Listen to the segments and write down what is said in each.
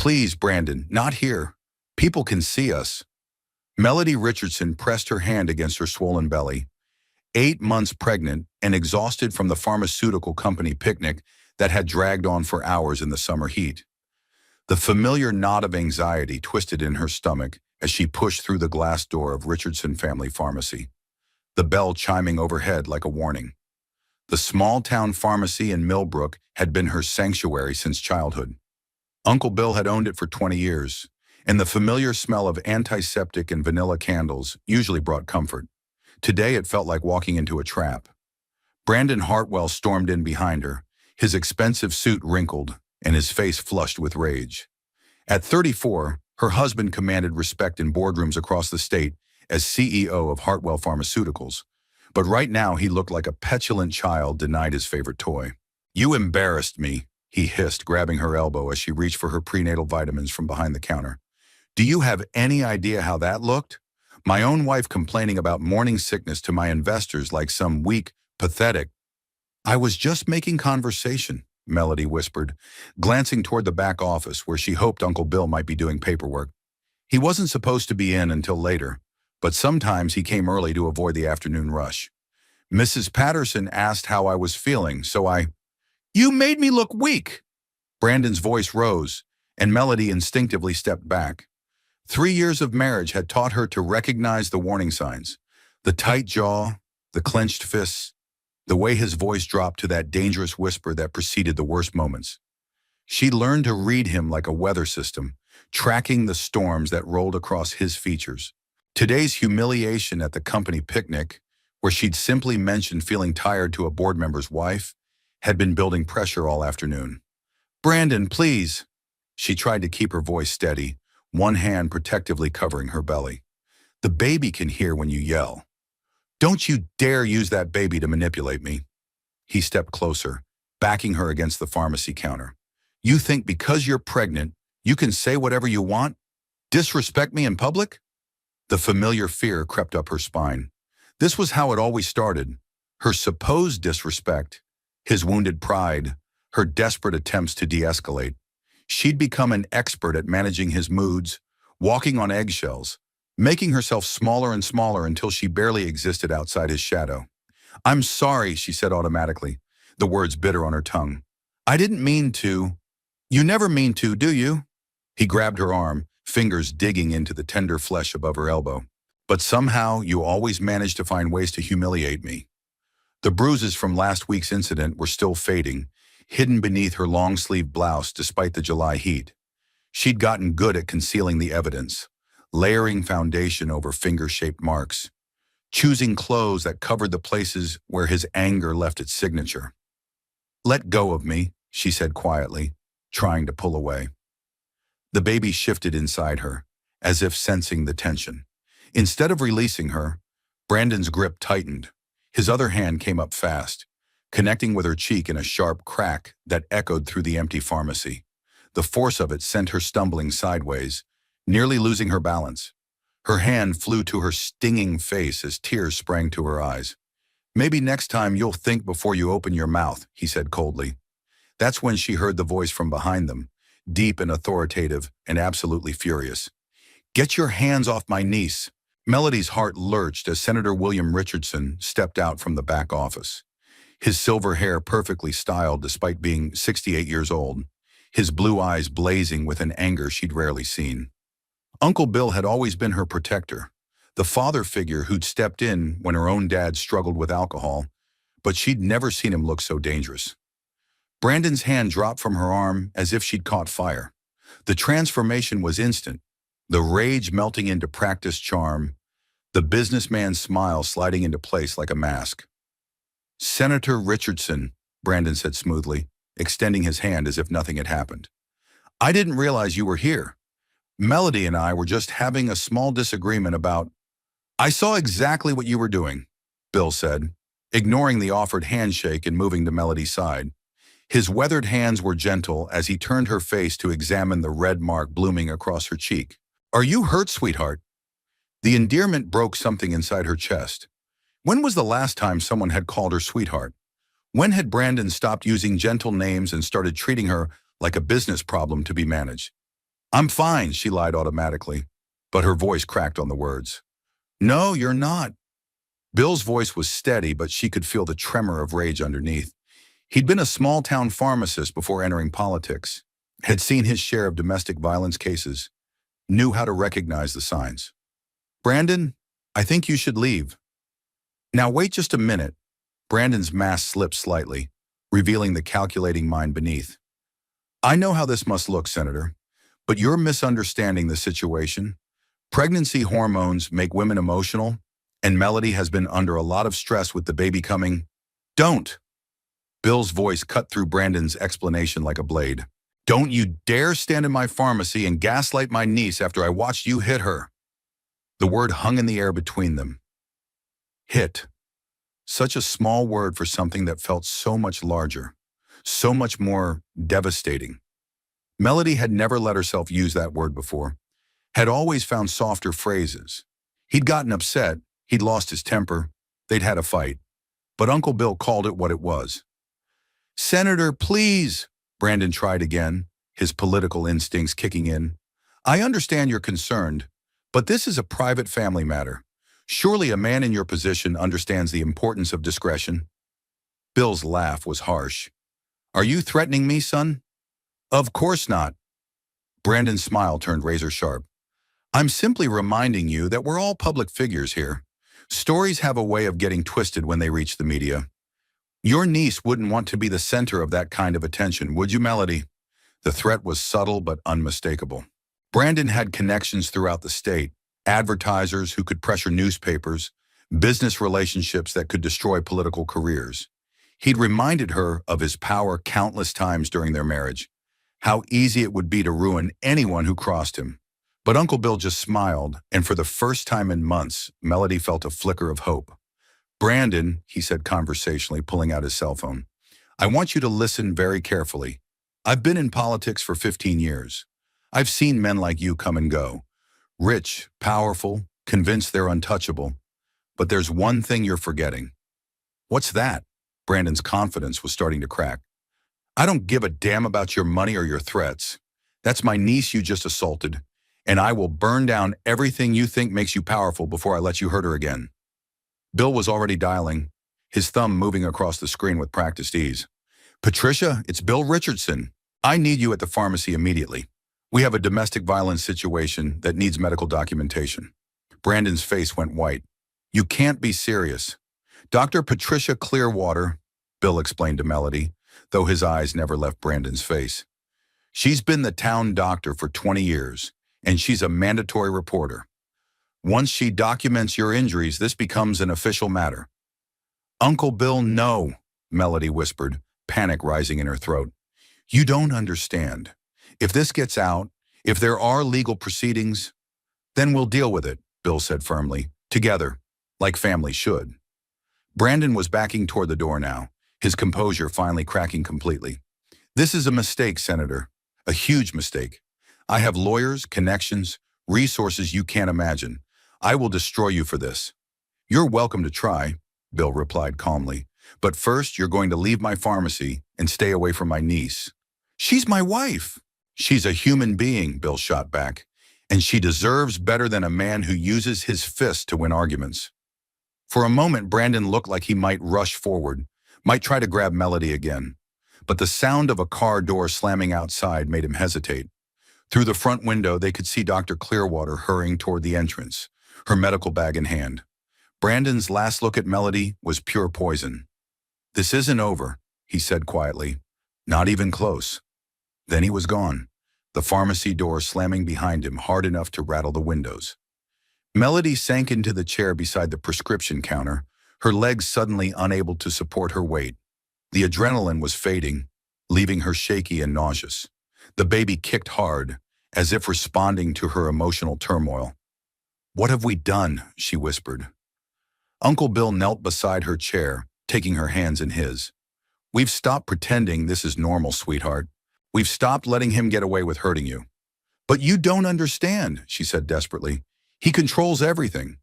Please, Brandon, not here. People can see us. Melody Richardson pressed her hand against her swollen belly. 8 months pregnant and exhausted from the pharmaceutical company picnic that had dragged on for hours in the summer heat. The familiar knot of anxiety twisted in her stomach as she pushed through the glass door of Richardson Family Pharmacy, the bell chiming overhead like a warning. The small-town pharmacy in Millbrook had been her sanctuary since childhood. Uncle Bill had owned it for 20 years, and the familiar smell of antiseptic and vanilla candles usually brought comfort. Today it felt like walking into a trap. Brandon Hartwell stormed in behind her, his expensive suit wrinkled and his face flushed with rage. At 34, her husband commanded respect in boardrooms across the state as CEO of Hartwell Pharmaceuticals. But right now he looked like a petulant child denied his favorite toy. "You embarrassed me," he hissed, grabbing her elbow as she reached for her prenatal vitamins from behind the counter. "Do you have any idea how that looked? My own wife complaining about morning sickness to my investors like some weak, pathetic—" "I was just making conversation," Melody whispered, glancing toward the back office where she hoped Uncle Bill might be doing paperwork. He wasn't supposed to be in until later, but sometimes he came early to avoid the afternoon rush. "Mrs. Patterson asked how I was feeling, so I—" "You made me look weak!" Brandon's voice rose, and Melody instinctively stepped back. 3 years of marriage had taught her to recognize the warning signs: the tight jaw, the clenched fists, the way his voice dropped to that dangerous whisper that preceded the worst moments. She learned to read him like a weather system, tracking the storms that rolled across his features. Today's humiliation at the company picnic, where she'd simply mentioned feeling tired to a board member's wife, had been building pressure all afternoon. "Brandon, please." She tried to keep her voice steady, one hand protectively covering her belly. "The baby can hear when you yell. Don't you dare use that baby to manipulate me." He stepped closer, backing her against the pharmacy counter. "You think because you're pregnant, you can say whatever you want? Disrespect me in public?" The familiar fear crept up her spine. This was how it always started. Her supposed disrespect, his wounded pride, her desperate attempts to de-escalate. She'd become an expert at managing his moods, walking on eggshells, making herself smaller and smaller until she barely existed outside his shadow. "I'm sorry," she said automatically, the words bitter on her tongue. "I didn't mean to." "You never mean to, do you?" He grabbed her arm, fingers digging into the tender flesh above her elbow. "But somehow you always manage to find ways to humiliate me." The bruises from last week's incident were still fading, hidden beneath her long-sleeved blouse despite the July heat. She'd gotten good at concealing the evidence, layering foundation over finger-shaped marks, choosing clothes that covered the places where his anger left its signature. "Let go of me," she said quietly, trying to pull away. The baby shifted inside her, as if sensing the tension. Instead of releasing her, Brandon's grip tightened. His other hand came up fast, connecting with her cheek in a sharp crack that echoed through the empty pharmacy. The force of it sent her stumbling sideways, nearly losing her balance. Her hand flew to her stinging face as tears sprang to her eyes. "Maybe next time you'll think before you open your mouth," he said coldly. That's when she heard the voice from behind them, deep and authoritative and absolutely furious. "Get your hands off my niece." Melody's heart lurched as Senator William Richardson stepped out from the back office. His silver hair perfectly styled despite being 68 years old, his blue eyes blazing with an anger she'd rarely seen. Uncle Bill had always been her protector, the father figure who'd stepped in when her own dad struggled with alcohol, but she'd never seen him look so dangerous. Brandon's hand dropped from her arm as if she'd caught fire. The transformation was instant, the rage melting into practiced charm, the businessman's smile sliding into place like a mask. "Senator Richardson," Brandon said smoothly, extending his hand as if nothing had happened. "I didn't realize you were here. Melody and I were just having a small disagreement about—" "I saw exactly what you were doing," Bill said, ignoring the offered handshake and moving to Melody's side. His weathered hands were gentle as he turned her face to examine the red mark blooming across her cheek. "Are you hurt, sweetheart?" The endearment broke something inside her chest. When was the last time someone had called her sweetheart? When had Brandon stopped using gentle names and started treating her like a business problem to be managed? I'm fine, she lied automatically, but her voice cracked on the words. No, you're not. Bill's voice was steady, but she could feel the tremor of rage underneath. He'd been a small-town pharmacist before entering politics, had seen his share of domestic violence cases, knew how to recognize the signs. Brandon, I think you should leave. Now wait just a minute. Brandon's mask slipped slightly, revealing the calculating mind beneath. I know how this must look, Senator, but you're misunderstanding the situation. Pregnancy hormones make women emotional, and Melody has been under a lot of stress with the baby coming. Don't! Bill's voice cut through Brandon's explanation like a blade. Don't you dare stand in my pharmacy and gaslight my niece after I watched you hit her. The word hung in the air between them. Hit. Such a small word for something that felt so much larger, so much more devastating. Melody had never let herself use that word before, had always found softer phrases. He'd gotten upset, he'd lost his temper, they'd had a fight. But Uncle Bill called it what it was. Senator, please, Brandon tried again, his political instincts kicking in. I understand you're concerned, but this is a private family matter. Surely a man in your position understands the importance of discretion. Bill's laugh was harsh. Are you threatening me, son? Of course not. Brandon's smile turned razor sharp. I'm simply reminding you that we're all public figures here. Stories have a way of getting twisted when they reach the media. Your niece wouldn't want to be the center of that kind of attention, would you, Melody? The threat was subtle but unmistakable. Brandon had connections throughout the state, advertisers who could pressure newspapers, business relationships that could destroy political careers. He'd reminded her of his power countless times during their marriage, how easy it would be to ruin anyone who crossed him. But Uncle Bill just smiled, and for the first time in months, Melody felt a flicker of hope. Brandon, he said conversationally, pulling out his cell phone, I want you to listen very carefully. I've been in politics for 15 years. I've seen men like you come and go. Rich, powerful, convinced they're untouchable. But there's one thing you're forgetting. What's that? Brandon's confidence was starting to crack. I don't give a damn about your money or your threats. That's my niece you just assaulted, and I will burn down everything you think makes you powerful before I let you hurt her again. Bill was already dialing, his thumb moving across the screen with practiced ease. Patricia, it's Bill Richardson. I need you at the pharmacy immediately. We have a domestic violence situation that needs medical documentation. Brandon's face went white. You can't be serious. Dr. Patricia Clearwater, Bill explained to Melody, though his eyes never left Brandon's face. She's been the town doctor for 20 years, and she's a mandatory reporter. Once she documents your injuries, this becomes an official matter. Uncle Bill, no, Melody whispered, panic rising in her throat. You don't understand. If this gets out, if there are legal proceedings, then we'll deal with it, Bill said firmly, together, like family should. Brandon was backing toward the door now, his composure finally cracking completely. This is a mistake, Senator, a huge mistake. I have lawyers, connections, resources you can't imagine. I will destroy you for this. You're welcome to try, Bill replied calmly. But first, you're going to leave my pharmacy and stay away from my niece. She's my wife. She's a human being, Bill shot back, and she deserves better than a man who uses his fist to win arguments. For a moment, Brandon looked like he might rush forward, might try to grab Melody again. But the sound of a car door slamming outside made him hesitate. Through the front window, they could see Dr. Clearwater hurrying toward the entrance, her medical bag in hand. Brandon's last look at Melody was pure poison. This isn't over, he said quietly. Not even close. Then he was gone, the pharmacy door slamming behind him hard enough to rattle the windows. Melody sank into the chair beside the prescription counter, her legs suddenly unable to support her weight. The adrenaline was fading, leaving her shaky and nauseous. The baby kicked hard, as if responding to her emotional turmoil. What have we done? She whispered. Uncle Bill knelt beside her chair, taking her hands in his. We've stopped pretending this is normal, sweetheart. We've stopped letting him get away with hurting you. But you don't understand, she said desperately. He controls everything.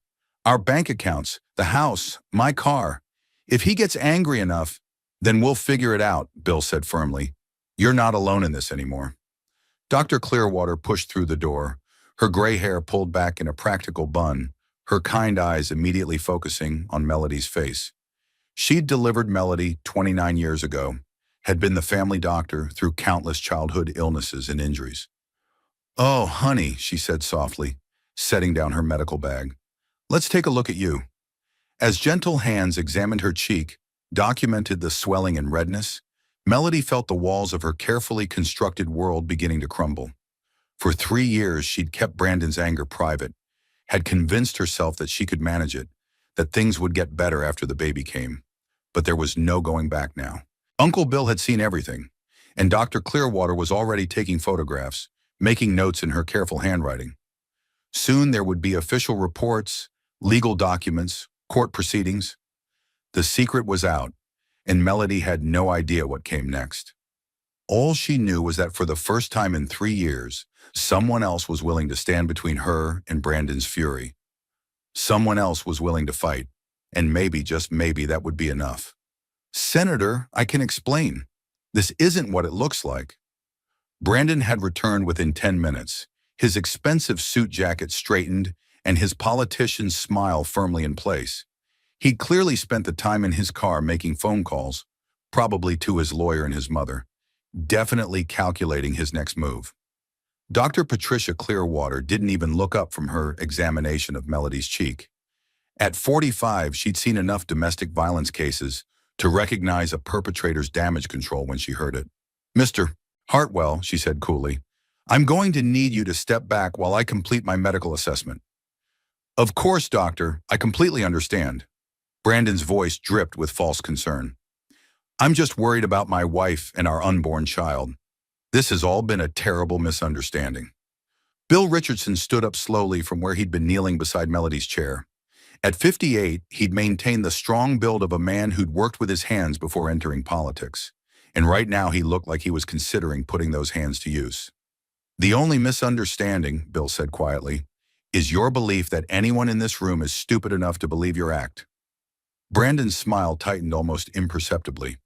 Our bank accounts, the house, my car. If he gets angry enough, then we'll figure it out, Bill said firmly. You're not alone in this anymore. Dr. Clearwater pushed through the door, her gray hair pulled back in a practical bun, her kind eyes immediately focusing on Melody's face. She'd delivered Melody 29 years ago, had been the family doctor through countless childhood illnesses and injuries. "Oh, honey," she said softly, setting down her medical bag. "Let's take a look at you." As gentle hands examined her cheek, documented the swelling and redness, Melody felt the walls of her carefully constructed world beginning to crumble. For 3 years, she'd kept Brandon's anger private, had convinced herself that she could manage it, that things would get better after the baby came. But there was no going back now. Uncle Bill had seen everything, and Dr. Clearwater was already taking photographs, making notes in her careful handwriting. Soon there would be official reports, legal documents, court proceedings. The secret was out, and Melody had no idea what came next. All she knew was that for the first time in 3 years, someone else was willing to stand between her and Brandon's fury. Someone else was willing to fight, and maybe, just maybe, that would be enough. "Senator, I can explain. This isn't what it looks like." Brandon had returned within 10 minutes, his expensive suit jacket straightened and his politician's smile firmly in place. He'd clearly spent the time in his car making phone calls, probably to his lawyer and his mother, definitely calculating his next move. Dr. Patricia Clearwater didn't even look up from her examination of Melody's cheek. At 45, she'd seen enough domestic violence cases to recognize a perpetrator's damage control when she heard it. "Mr. Hartwell," she said coolly, "I'm going to need you to step back while I complete my medical assessment." "Of course, doctor, I completely understand." Brandon's voice dripped with false concern. "I'm just worried about my wife and our unborn child. This has all been a terrible misunderstanding." Bill Richardson stood up slowly from where he'd been kneeling beside Melody's chair. At 58, he'd maintained the strong build of a man who'd worked with his hands before entering politics. And right now he looked like he was considering putting those hands to use. "The only misunderstanding," Bill said quietly, "is your belief that anyone in this room is stupid enough to believe your act." Brandon's smile tightened almost imperceptibly.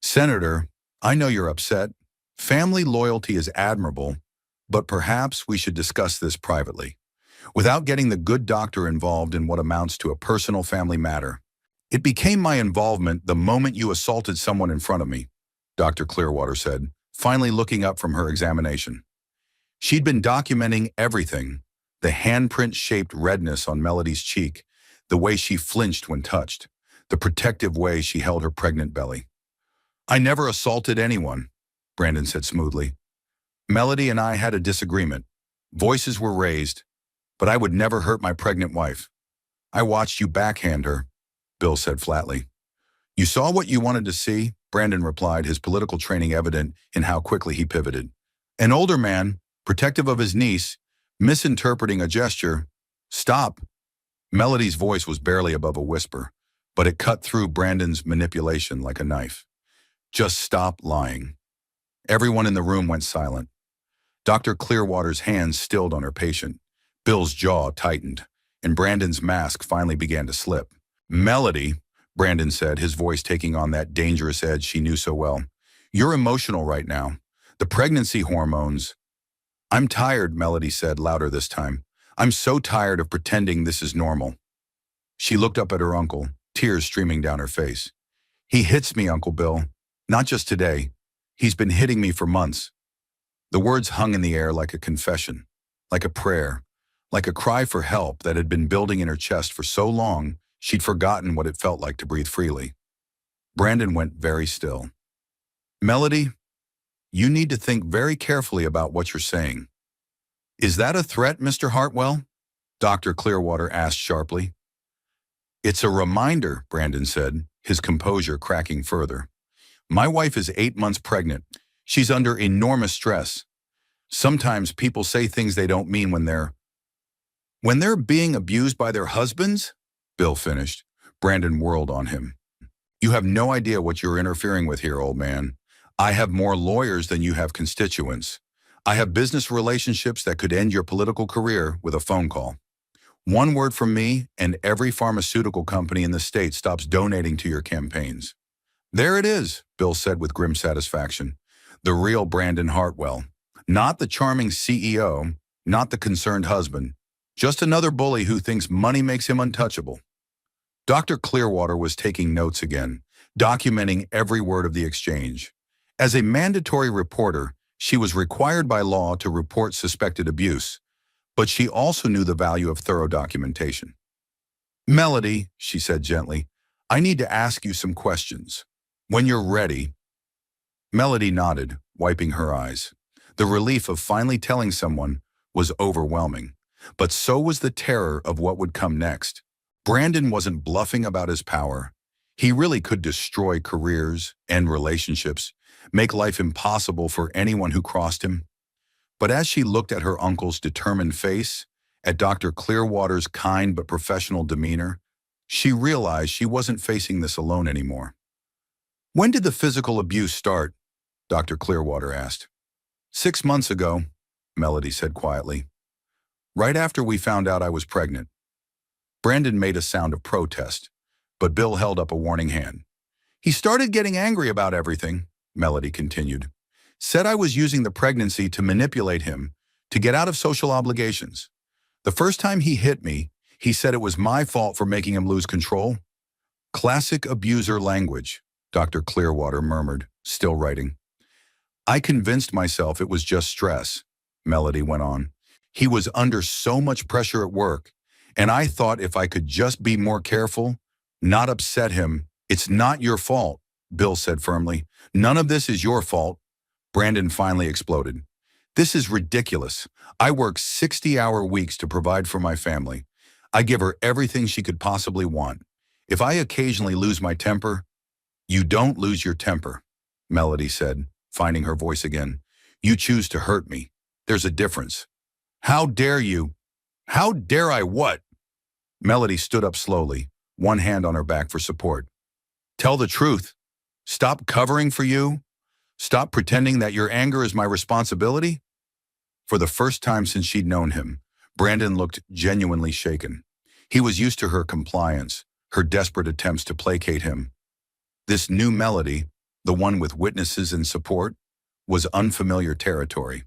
"Senator, I know you're upset. Family loyalty is admirable, but perhaps we should discuss this privately, without getting the good doctor involved in what amounts to a personal family matter. It became my involvement the moment you assaulted someone in front of me," Dr. Clearwater said, finally looking up from her examination. She'd been documenting everything, the handprint-shaped redness on Melody's cheek, the way she flinched when touched, the protective way she held her pregnant belly. "I never assaulted anyone," Brandon said smoothly. "Melody and I had a disagreement. Voices were raised, but I would never hurt my pregnant wife. I watched you backhand her," Bill said flatly. "You saw what you wanted to see," Brandon replied, his political training evident in how quickly he pivoted. "An older man, protective of his niece, misinterpreting a gesture. Stop." Melody's voice was barely above a whisper, but it cut through Brandon's manipulation like a knife. "Just stop lying." Everyone in the room went silent. Dr. Clearwater's hands stilled on her patient. Bill's jaw tightened, and Brandon's mask finally began to slip. "Melody," Brandon said, his voice taking on that dangerous edge she knew so well, "you're emotional right now. The pregnancy hormones." "I'm tired," Melody said, louder this time. "I'm so tired of pretending this is normal." She looked up at her uncle, tears streaming down her face. "He hits me, Uncle Bill. Not just today. He's been hitting me for months." The words hung in the air like a confession, like a prayer, like a cry for help that had been building in her chest for so long she'd forgotten what it felt like to breathe freely. Brandon went very still. "Melody, you need to think very carefully about what you're saying." "Is that a threat, Mr. Hartwell?" Dr. Clearwater asked sharply. "It's a reminder," Brandon said, his composure cracking further. "My wife is 8 months pregnant. She's under enormous stress. Sometimes people say things they don't mean when they're being abused by their husbands," Bill finished. Brandon whirled on him. "You have no idea what you're interfering with here, old man. I have more lawyers than you have constituents. I have business relationships that could end your political career with a phone call. One word from me, and every pharmaceutical company in the state stops donating to your campaigns." "There it is," Bill said with grim satisfaction. "The real Brandon Hartwell. Not the charming CEO, not the concerned husband, just another bully who thinks money makes him untouchable. Dr. Clearwater was taking notes again, documenting every word of the exchange. As a mandatory reporter, she was required by law to report suspected abuse, but she also knew the value of thorough documentation. "Melody," she said gently, "I need to ask you some questions. When you're ready." Melody nodded, wiping her eyes. The relief of finally telling someone was overwhelming, but so was the terror of what would come next. Brandon wasn't bluffing about his power. He really could destroy careers, end relationships, make life impossible for anyone who crossed him. But as she looked at her uncle's determined face, at Dr. Clearwater's kind but professional demeanor, she realized she wasn't facing this alone anymore. "When did the physical abuse start?" Dr. Clearwater asked. "6 months ago," Melody said quietly. "Right after we found out I was pregnant." Brandon made a sound of protest, but Bill held up a warning hand. "He started getting angry about everything," Melody continued. "Said I was using the pregnancy to manipulate him, to get out of social obligations. The first time he hit me, he said it was my fault for making him lose control." "Classic abuser language," Dr. Clearwater murmured, still writing. "I convinced myself it was just stress," Melody went on. "He was under so much pressure at work, and I thought if I could just be more careful, not upset him." "It's not your fault," Bill said firmly. "None of this is your fault." Brandon finally exploded. "This is ridiculous. I work 60-hour weeks to provide for my family. I give her everything she could possibly want. If I occasionally lose my temper—" "You don't lose your temper," Melody said, finding her voice again. "You choose to hurt me. There's a difference." "How dare you?" "How dare I what?" Melody stood up slowly, one hand on her back for support. "Tell the truth. Stop covering for you. Stop pretending that your anger is my responsibility." For the first time since she'd known him, Brandon looked genuinely shaken. He was used to her compliance, her desperate attempts to placate him. This new Melody, the one with witnesses and support, was unfamiliar territory.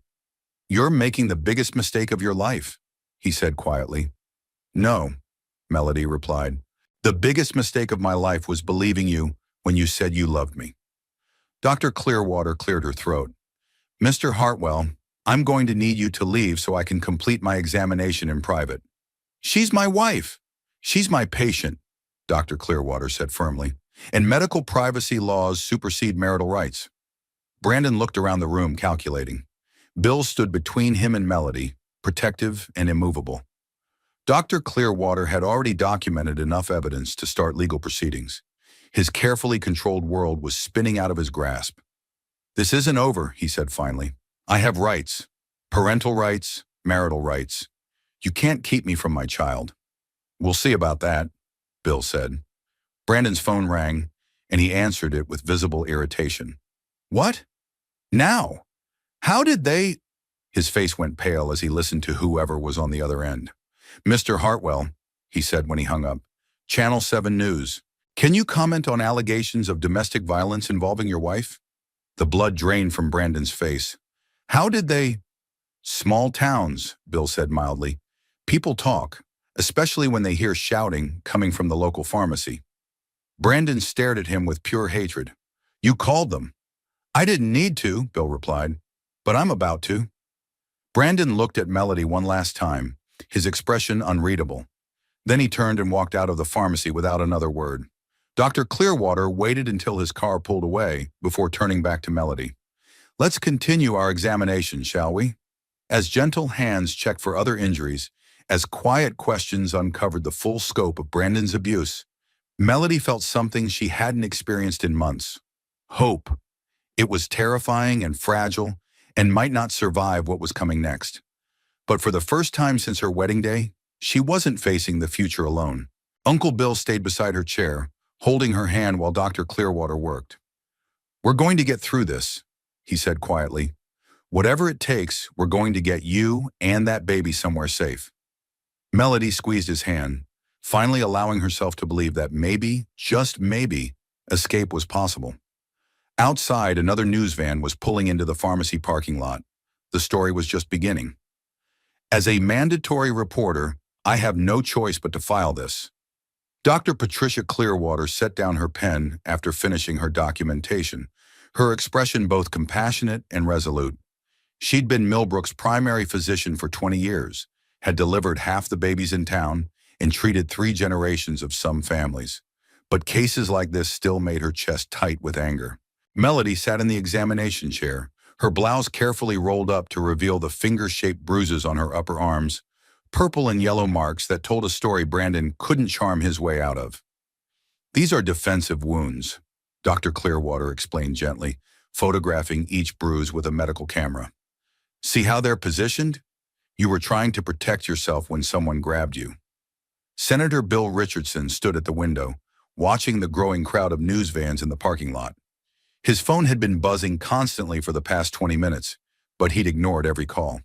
"You're making the biggest mistake of your life," he said quietly. "No," Melody replied. "The biggest mistake of my life was believing you when you said you loved me." Dr. Clearwater cleared her throat. "Mr. Hartwell, I'm going to need you to leave so I can complete my examination in private." "She's my wife. She's my patient," Dr. Clearwater said firmly. "And medical privacy laws supersede marital rights." Brandon looked around the room, calculating. Bill stood between him and Melody, protective and immovable. Dr. Clearwater had already documented enough evidence to start legal proceedings. His carefully controlled world was spinning out of his grasp. "This isn't over," he said finally. "I have rights. Parental rights, marital rights. You can't keep me from my child." "We'll see about that," Bill said. Brandon's phone rang, and he answered it with visible irritation. "What? Now? How did they—" His face went pale as he listened to whoever was on the other end. "Mr. Hartwell," he said when he hung up, "Channel 7 News. Can you comment on allegations of domestic violence involving your wife?" The blood drained from Brandon's face. "How did they—" "Small towns," Bill said mildly. "People talk, especially when they hear shouting coming from the local pharmacy." Brandon stared at him with pure hatred. "You called them." "I didn't need to," Bill replied, "but I'm about to." Brandon looked at Melody one last time, his expression unreadable. Then he turned and walked out of the pharmacy without another word. Dr. Clearwater waited until his car pulled away before turning back to Melody. "Let's continue our examination, shall we?" As gentle hands checked for other injuries, as quiet questions uncovered the full scope of Brandon's abuse, Melody felt something she hadn't experienced in months. Hope. It was terrifying and fragile and might not survive what was coming next. But for the first time since her wedding day, she wasn't facing the future alone. Uncle Bill stayed beside her chair, holding her hand while Dr. Clearwater worked. "We're going to get through this," he said quietly. "Whatever it takes, we're going to get you and that baby somewhere safe." Melody squeezed his hand, finally allowing herself to believe that maybe, just maybe, escape was possible. Outside, another news van was pulling into the pharmacy parking lot. The story was just beginning. As a mandatory reporter, I have no choice but to file this. Dr. Patricia Clearwater set down her pen after finishing her documentation, her expression both compassionate and resolute. She'd been Millbrook's primary physician for 20 years, had delivered half the babies in town, and treated 3 generations of some families. But cases like this still made her chest tight with anger. Melody sat in the examination chair, her blouse carefully rolled up to reveal the finger-shaped bruises on her upper arms, purple and yellow marks that told a story Brandon couldn't charm his way out of. These are defensive wounds, Dr. Clearwater explained gently, photographing each bruise with a medical camera. See how they're positioned? You were trying to protect yourself when someone grabbed you. Senator Bill Richardson stood at the window, watching the growing crowd of news vans in the parking lot. His phone had been buzzing constantly for the past 20 minutes, but he'd ignored every call.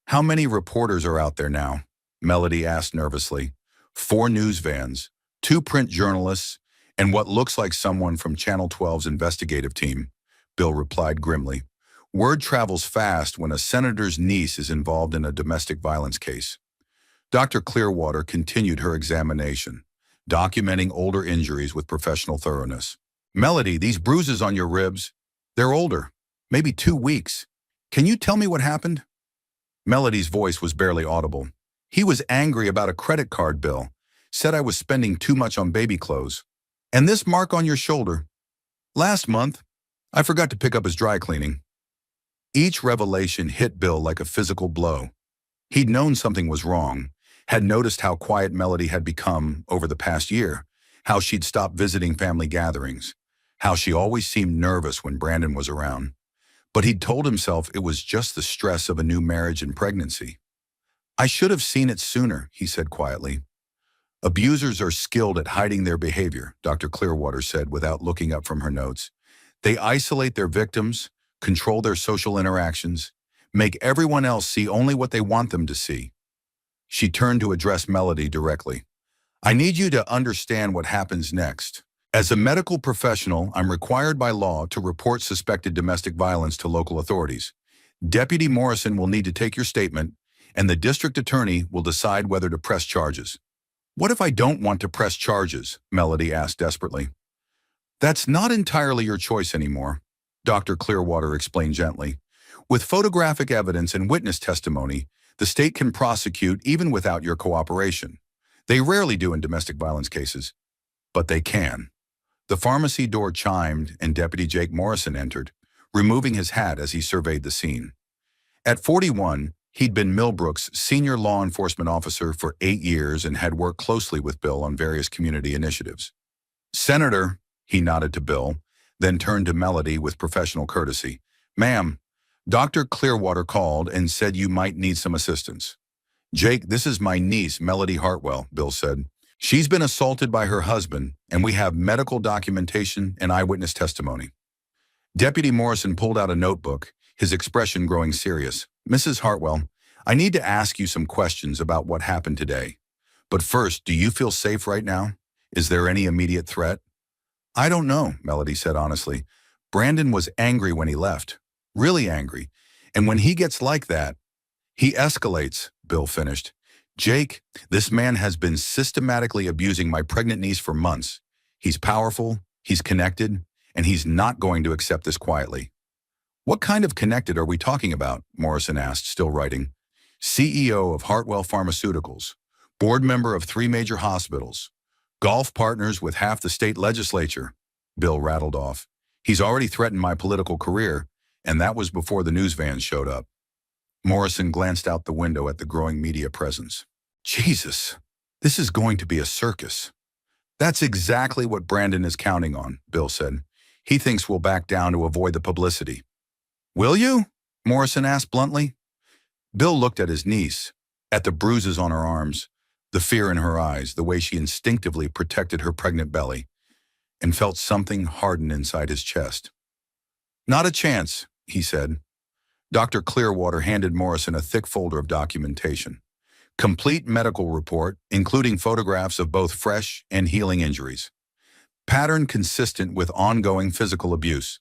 How many reporters are out there now? Melody asked nervously. 4 news vans, 2 print journalists, and what looks like someone from Channel 12's investigative team, Bill replied grimly. Word travels fast when a senator's niece is involved in a domestic violence case. Dr. Clearwater continued her examination, documenting older injuries with professional thoroughness. Melody, these bruises on your ribs, they're older, maybe 2 weeks. Can you tell me what happened? Melody's voice was barely audible. He was angry about a credit card bill, said I was spending too much on baby clothes. And this mark on your shoulder. Last month, I forgot to pick up his dry cleaning. Each revelation hit Bill like a physical blow. He'd known something was wrong, had noticed how quiet Melody had become over the past year, how she'd stopped visiting family gatherings, how she always seemed nervous when Brandon was around. But he'd told himself it was just the stress of a new marriage and pregnancy. I should have seen it sooner, he said quietly. Abusers are skilled at hiding their behavior, Dr. Clearwater said without looking up from her notes. They isolate their victims, control their social interactions, make everyone else see only what they want them to see. She turned to address Melody directly. I need you to understand what happens next. As a medical professional, I'm required by law to report suspected domestic violence to local authorities. Deputy Morrison will need to take your statement, and the district attorney will decide whether to press charges. What if I don't want to press charges? Melody asked desperately. That's not entirely your choice anymore, Dr. Clearwater explained gently. With photographic evidence and witness testimony, the state can prosecute even without your cooperation. They rarely do in domestic violence cases, but they can. The pharmacy door chimed and Deputy Jake Morrison entered, removing his hat as he surveyed the scene. At 41, he'd been Millbrook's senior law enforcement officer for 8 years and had worked closely with Bill on various community initiatives. Senator, he nodded to Bill, then turned to Melody with professional courtesy. Ma'am, Dr. Clearwater called and said you might need some assistance. Jake, this is my niece, Melody Hartwell, Bill said. She's been assaulted by her husband, and we have medical documentation and eyewitness testimony. Deputy Morrison pulled out a notebook, his expression growing serious. Mrs. Hartwell, I need to ask you some questions about what happened today. But first, do you feel safe right now? Is there any immediate threat? I don't know, Melody said honestly. Brandon was angry when he left, really angry. And when he gets like that, he escalates, Bill finished. Jake, this man has been systematically abusing my pregnant niece for months. He's powerful, he's connected, and he's not going to accept this quietly. What kind of connected are we talking about? Morrison asked, still writing. CEO of Hartwell Pharmaceuticals, board member of 3 major hospitals, golf partners with half the state legislature, Bill rattled off. He's already threatened my political career, and that was before the news vans showed up. Morrison glanced out the window at the growing media presence. Jesus, this is going to be a circus. That's exactly what Brandon is counting on, Bill said. He thinks we'll back down to avoid the publicity. Will you? Morrison asked bluntly. Bill looked at his niece, at the bruises on her arms, the fear in her eyes, the way she instinctively protected her pregnant belly, and felt something harden inside his chest. Not a chance, he said. Dr. Clearwater handed Morrison a thick folder of documentation. Complete medical report, including photographs of both fresh and healing injuries. Pattern consistent with ongoing physical abuse.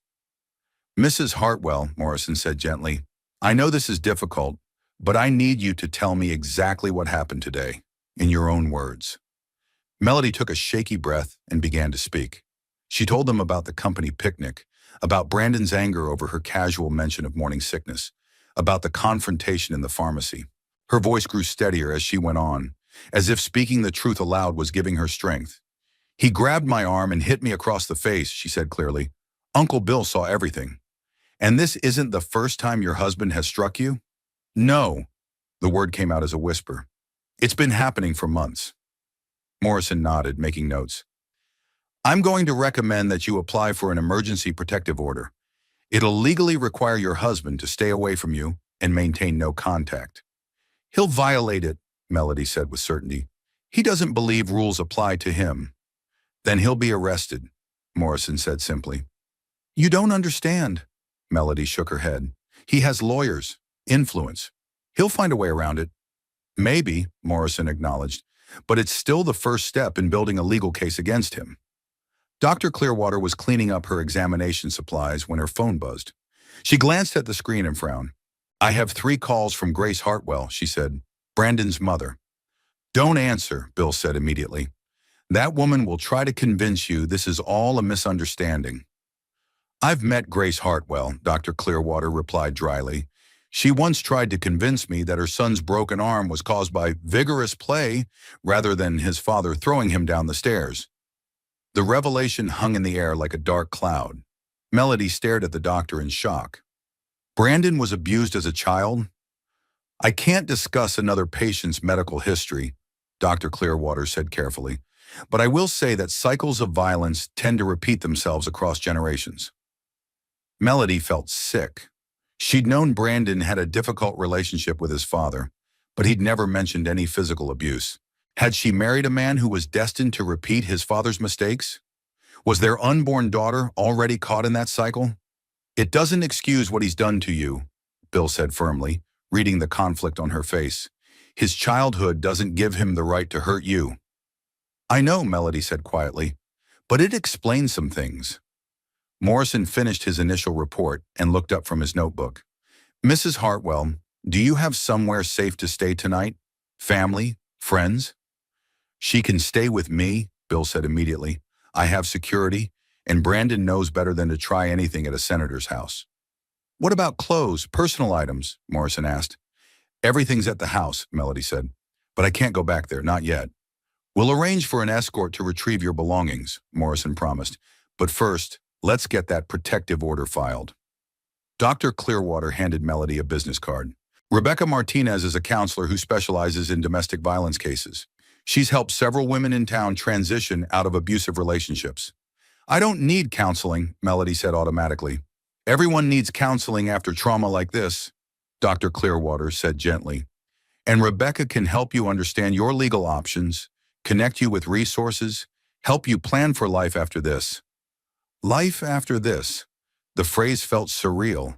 Mrs. Hartwell, Morrison said gently, I know this is difficult, but I need you to tell me exactly what happened today, in your own words. Melody took a shaky breath and began to speak. She told them about the company picnic, about Brandon's anger over her casual mention of morning sickness, about the confrontation in the pharmacy. Her voice grew steadier as she went on, as if speaking the truth aloud was giving her strength. He grabbed my arm and hit me across the face, she said clearly. Uncle Bill saw everything. And this isn't the first time your husband has struck you? No. The word came out as a whisper. It's been happening for months. Morrison nodded, making notes. I'm going to recommend that you apply for an emergency protective order. It'll legally require your husband to stay away from you and maintain no contact. He'll violate it, Melody said with certainty. He doesn't believe rules apply to him. Then he'll be arrested, Morrison said simply. You don't understand. Melody shook her head. He has lawyers, influence. He'll find a way around it. Maybe, Morrison acknowledged, but it's still the first step in building a legal case against him. Dr. Clearwater was cleaning up her examination supplies when her phone buzzed. She glanced at the screen and frowned. I have 3 calls from Grace Hartwell, she said, Brandon's mother. Don't answer, Bill said immediately. That woman will try to convince you this is all a misunderstanding. I've met Grace Hartwell, Dr. Clearwater replied dryly. She once tried to convince me that her son's broken arm was caused by vigorous play rather than his father throwing him down the stairs. The revelation hung in the air like a dark cloud. Melody stared at the doctor in shock. Brandon was abused as a child? I can't discuss another patient's medical history, Dr. Clearwater said carefully, but I will say that cycles of violence tend to repeat themselves across generations. Melody felt sick. She'd known Brandon had a difficult relationship with his father, but he'd never mentioned any physical abuse. Had she married a man who was destined to repeat his father's mistakes? Was their unborn daughter already caught in that cycle? It doesn't excuse what he's done to you, Bill said firmly, reading the conflict on her face. His childhood doesn't give him the right to hurt you. I know, Melody said quietly, but it explains some things. Morrison finished his initial report and looked up from his notebook. Mrs. Hartwell, do you have somewhere safe to stay tonight? Family? Friends? She can stay with me, Bill said immediately. I have security, and Brandon knows better than to try anything at a senator's house. What about clothes, personal items? Morrison asked. Everything's at the house, Melody said, but I can't go back there, not yet. We'll arrange for an escort to retrieve your belongings, Morrison promised, but first, let's get that protective order filed. Dr. Clearwater handed Melody a business card. Rebecca Martinez is a counselor who specializes in domestic violence cases. She's helped several women in town transition out of abusive relationships. I don't need counseling, Melody said automatically. Everyone needs counseling after trauma like this, Dr. Clearwater said gently. And Rebecca can help you understand your legal options, connect you with resources, help you plan for life after this. Life after this. The phrase felt surreal.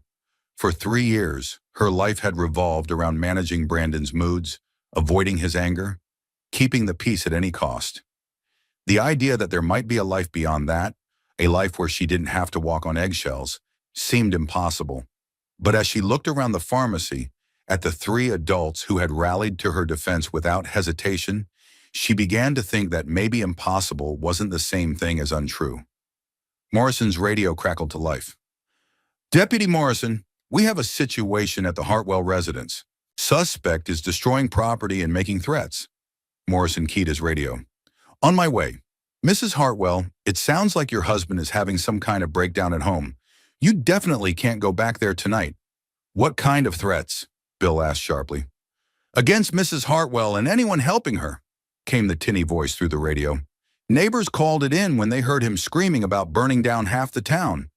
For 3 years, her life had revolved around managing Brandon's moods, avoiding his anger, keeping the peace at any cost. The idea that there might be a life beyond that, a life where she didn't have to walk on eggshells, seemed impossible. But as she looked around the pharmacy, at the 3 adults who had rallied to her defense without hesitation, she began to think that maybe impossible wasn't the same thing as untrue. Morrison's radio crackled to life. Deputy Morrison, we have a situation at the Hartwell residence. Suspect is destroying property and making threats. Morrison keyed his radio. On my way. Mrs. Hartwell, it sounds like your husband is having some kind of breakdown at home. You definitely can't go back there tonight. What kind of threats? Bill asked sharply. Against Mrs. Hartwell and anyone helping her, came the tinny voice through the radio. Neighbors called it in when they heard him screaming about burning down half the town.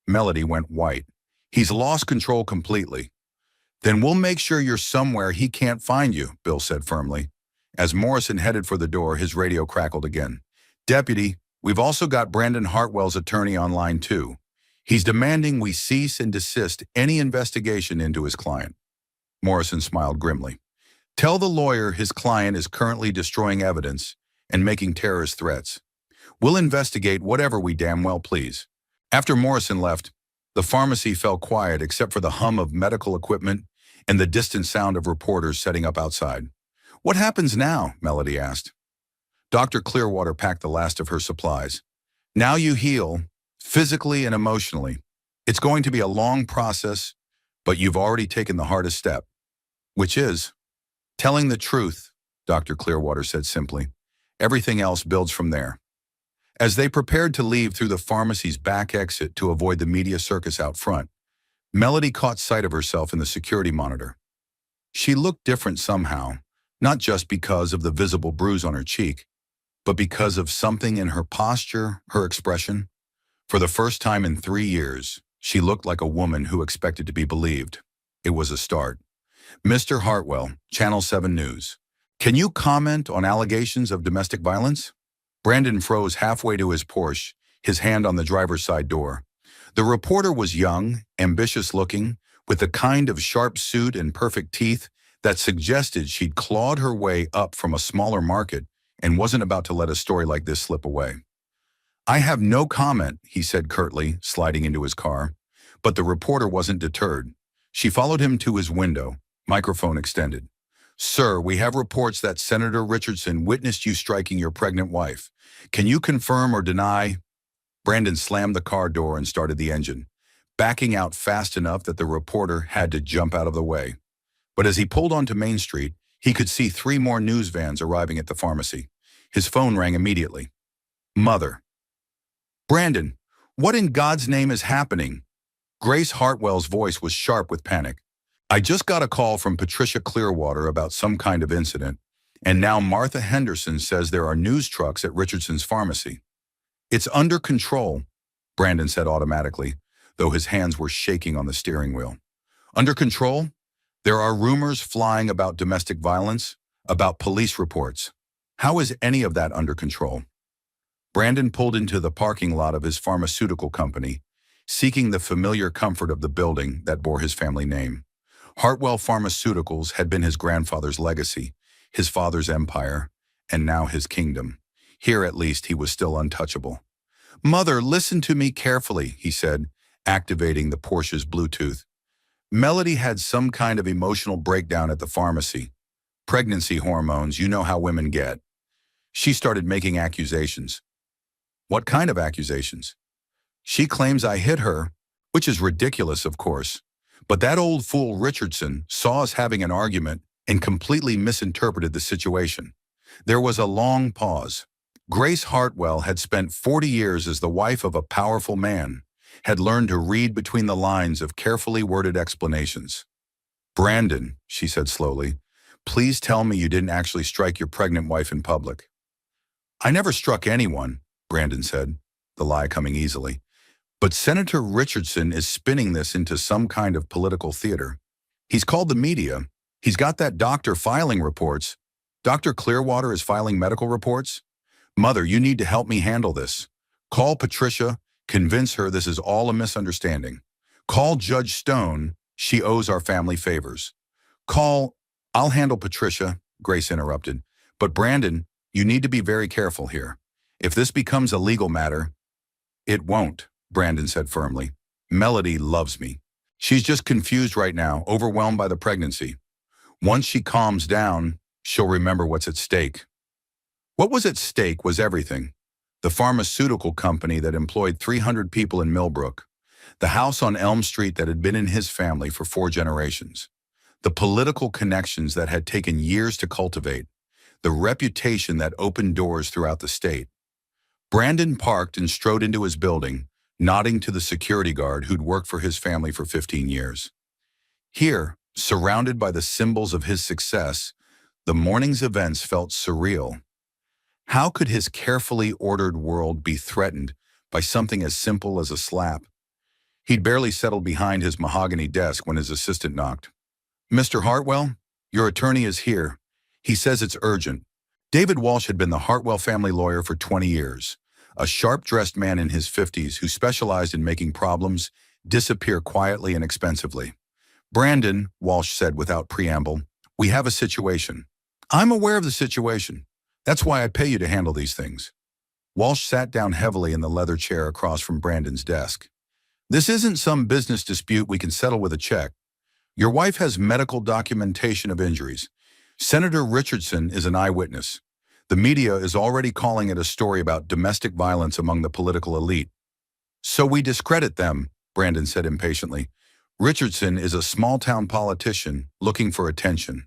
Melody went white. He's lost control completely. Then we'll make sure you're somewhere he can't find you, Bill said firmly. As Morrison headed for the door, his radio crackled again. Deputy, we've also got Brandon Hartwell's attorney on line too. He's demanding we cease and desist any investigation into his client. Morrison smiled grimly. Tell the lawyer his client is currently destroying evidence and making terrorist threats. We'll investigate whatever we damn well please. After Morrison left, The pharmacy fell quiet except for the hum of medical equipment and the distant sound of reporters setting up outside. "What happens now?" Melody asked. Dr. Clearwater packed the last of her supplies. "Now you heal, physically and emotionally. It's going to be a long process, but you've already taken the hardest step, which is telling the truth," Dr. Clearwater said simply. "Everything else builds from there." As they prepared to leave through the pharmacy's back exit to avoid the media circus out front, Melody caught sight of herself in the security monitor. She looked different somehow, not just because of the visible bruise on her cheek, but because of something in her posture, her expression. For the first time in 3 years, she looked like a woman who expected to be believed. It was a start. "Mr. Hartwell, Channel 7 News. Can you comment on allegations of domestic violence?" Brandon froze halfway to his Porsche, his hand on the driver's side door. The reporter was young, ambitious-looking, with the kind of sharp suit and perfect teeth that suggested she'd clawed her way up from a smaller market and wasn't about to let a story like this slip away. "I have no comment," he said curtly, sliding into his car. But the reporter wasn't deterred. She followed him to his window, microphone extended. "Sir, we have reports that Senator Richardson witnessed you striking your pregnant wife. Can you confirm or deny?" Brandon slammed the car door and started the engine, backing out fast enough that the reporter had to jump out of the way. But as he pulled onto Main Street, he could see 3 more news vans arriving at the pharmacy. His phone rang immediately. "Mother." "Brandon, what in God's name is happening?" Grace Hartwell's voice was sharp with panic. "I just got a call from Patricia Clearwater about some kind of incident, and now Martha Henderson says there are news trucks at Richardson's pharmacy." "It's under control," Brandon said automatically, though his hands were shaking on the steering wheel. "Under control? There are rumors flying about domestic violence, about police reports. How is any of that under control?" Brandon pulled into the parking lot of his pharmaceutical company, seeking the familiar comfort of the building that bore his family name. Hartwell Pharmaceuticals had been his grandfather's legacy, his father's empire, and now his kingdom. Here, at least, he was still untouchable. "Mother, listen to me carefully," he said, activating the Porsche's Bluetooth. "Melody had some kind of emotional breakdown at the pharmacy. Pregnancy hormones, you know how women get. She started making accusations." "What kind of accusations?" "She claims I hit her, which is ridiculous, of course. But that old fool Richardson saw us having an argument and completely misinterpreted the situation." There was a long pause. Grace Hartwell had spent 40 years as the wife of a powerful man, had learned to read between the lines of carefully worded explanations. "Brandon," she said slowly, "please tell me you didn't actually strike your pregnant wife in public." "I never struck anyone," Brandon said, the lie coming easily. "But Senator Richardson is spinning this into some kind of political theater. He's called the media. He's got that doctor filing reports. Dr. Clearwater is filing medical reports. Mother, you need to help me handle this. Call Patricia, convince her this is all a misunderstanding. Call Judge Stone, she owes our family favors. Call—" "I'll handle Patricia," Grace interrupted. "But Brandon, you need to be very careful here. If this becomes a legal matter—" "It won't," Brandon said firmly. "Melody loves me. She's just confused right now, overwhelmed by the pregnancy. Once she calms down, she'll remember what's at stake." What was at stake was everything. The pharmaceutical company that employed 300 people in Millbrook, the house on Elm Street that had been in his family for 4 generations, the political connections that had taken years to cultivate, the reputation that opened doors throughout the state. Brandon parked and strode into his building, nodding to the security guard who'd worked for his family for 15 years. Here, surrounded by the symbols of his success, the morning's events felt surreal. How could his carefully ordered world be threatened by something as simple as a slap? He'd barely settled behind his mahogany desk when his assistant knocked. "Mr. Hartwell, your attorney is here. He says it's urgent." David Walsh had been the Hartwell family lawyer for 20 years, a sharp-dressed man in his 50s who specialized in making problems disappear quietly and expensively. "Brandon," Walsh said without preamble, "we have a situation." "I'm aware of the situation. That's why I pay you to handle these things." Walsh sat down heavily in the leather chair across from Brandon's desk. This isn't some business dispute we can settle with a check. Your wife has medical documentation of injuries. Senator Richardson is an eyewitness. The media is already calling it a story about domestic violence among the political elite. So we discredit them, Brandon said impatiently. Richardson is a small-town politician looking for attention.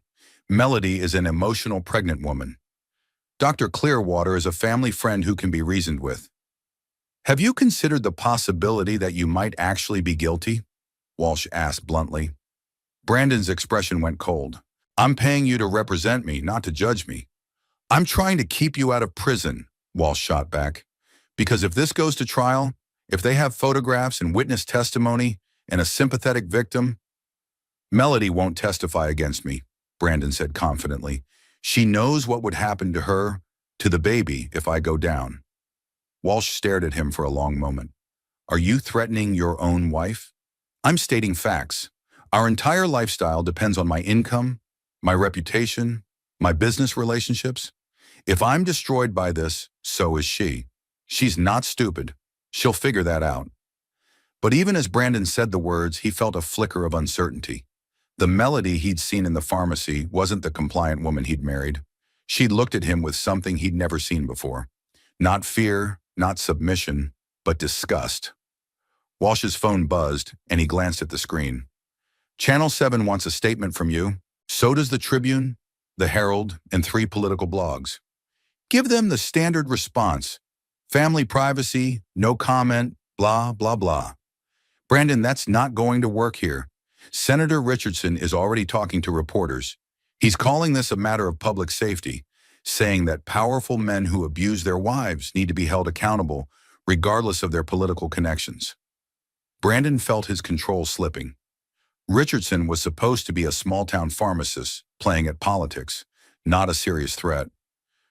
Melody is an emotional pregnant woman. Dr. Clearwater is a family friend who can be reasoned with. Have you considered the possibility that you might actually be guilty? Walsh asked bluntly. Brandon's expression went cold. I'm paying you to represent me, not to judge me. I'm trying to keep you out of prison, Walsh shot back. Because if this goes to trial, if they have photographs and witness testimony and a sympathetic victim, Melody won't testify against me, Brandon said confidently. She knows what would happen to her, to the baby, if I go down. Walsh stared at him for a long moment. Are you threatening your own wife? I'm stating facts. Our entire lifestyle depends on my income, my reputation, my business relationships. If I'm destroyed by this, so is she. She's not stupid. She'll figure that out. But even as Brandon said the words, he felt a flicker of uncertainty. The Melody he'd seen in the pharmacy wasn't the compliant woman he'd married. She'd looked at him with something he'd never seen before. Not fear, not submission, but disgust. Walsh's phone buzzed, and he glanced at the screen. Channel 7 wants a statement from you. So does the Tribune, the Herald, and 3 political blogs. Give them the standard response. Family privacy, no comment, blah, blah, blah. Brandon, that's not going to work here. Senator Richardson is already talking to reporters. He's calling this a matter of public safety, saying that powerful men who abuse their wives need to be held accountable, regardless of their political connections. Brandon felt his control slipping. Richardson was supposed to be a small-town pharmacist playing at politics, not a serious threat.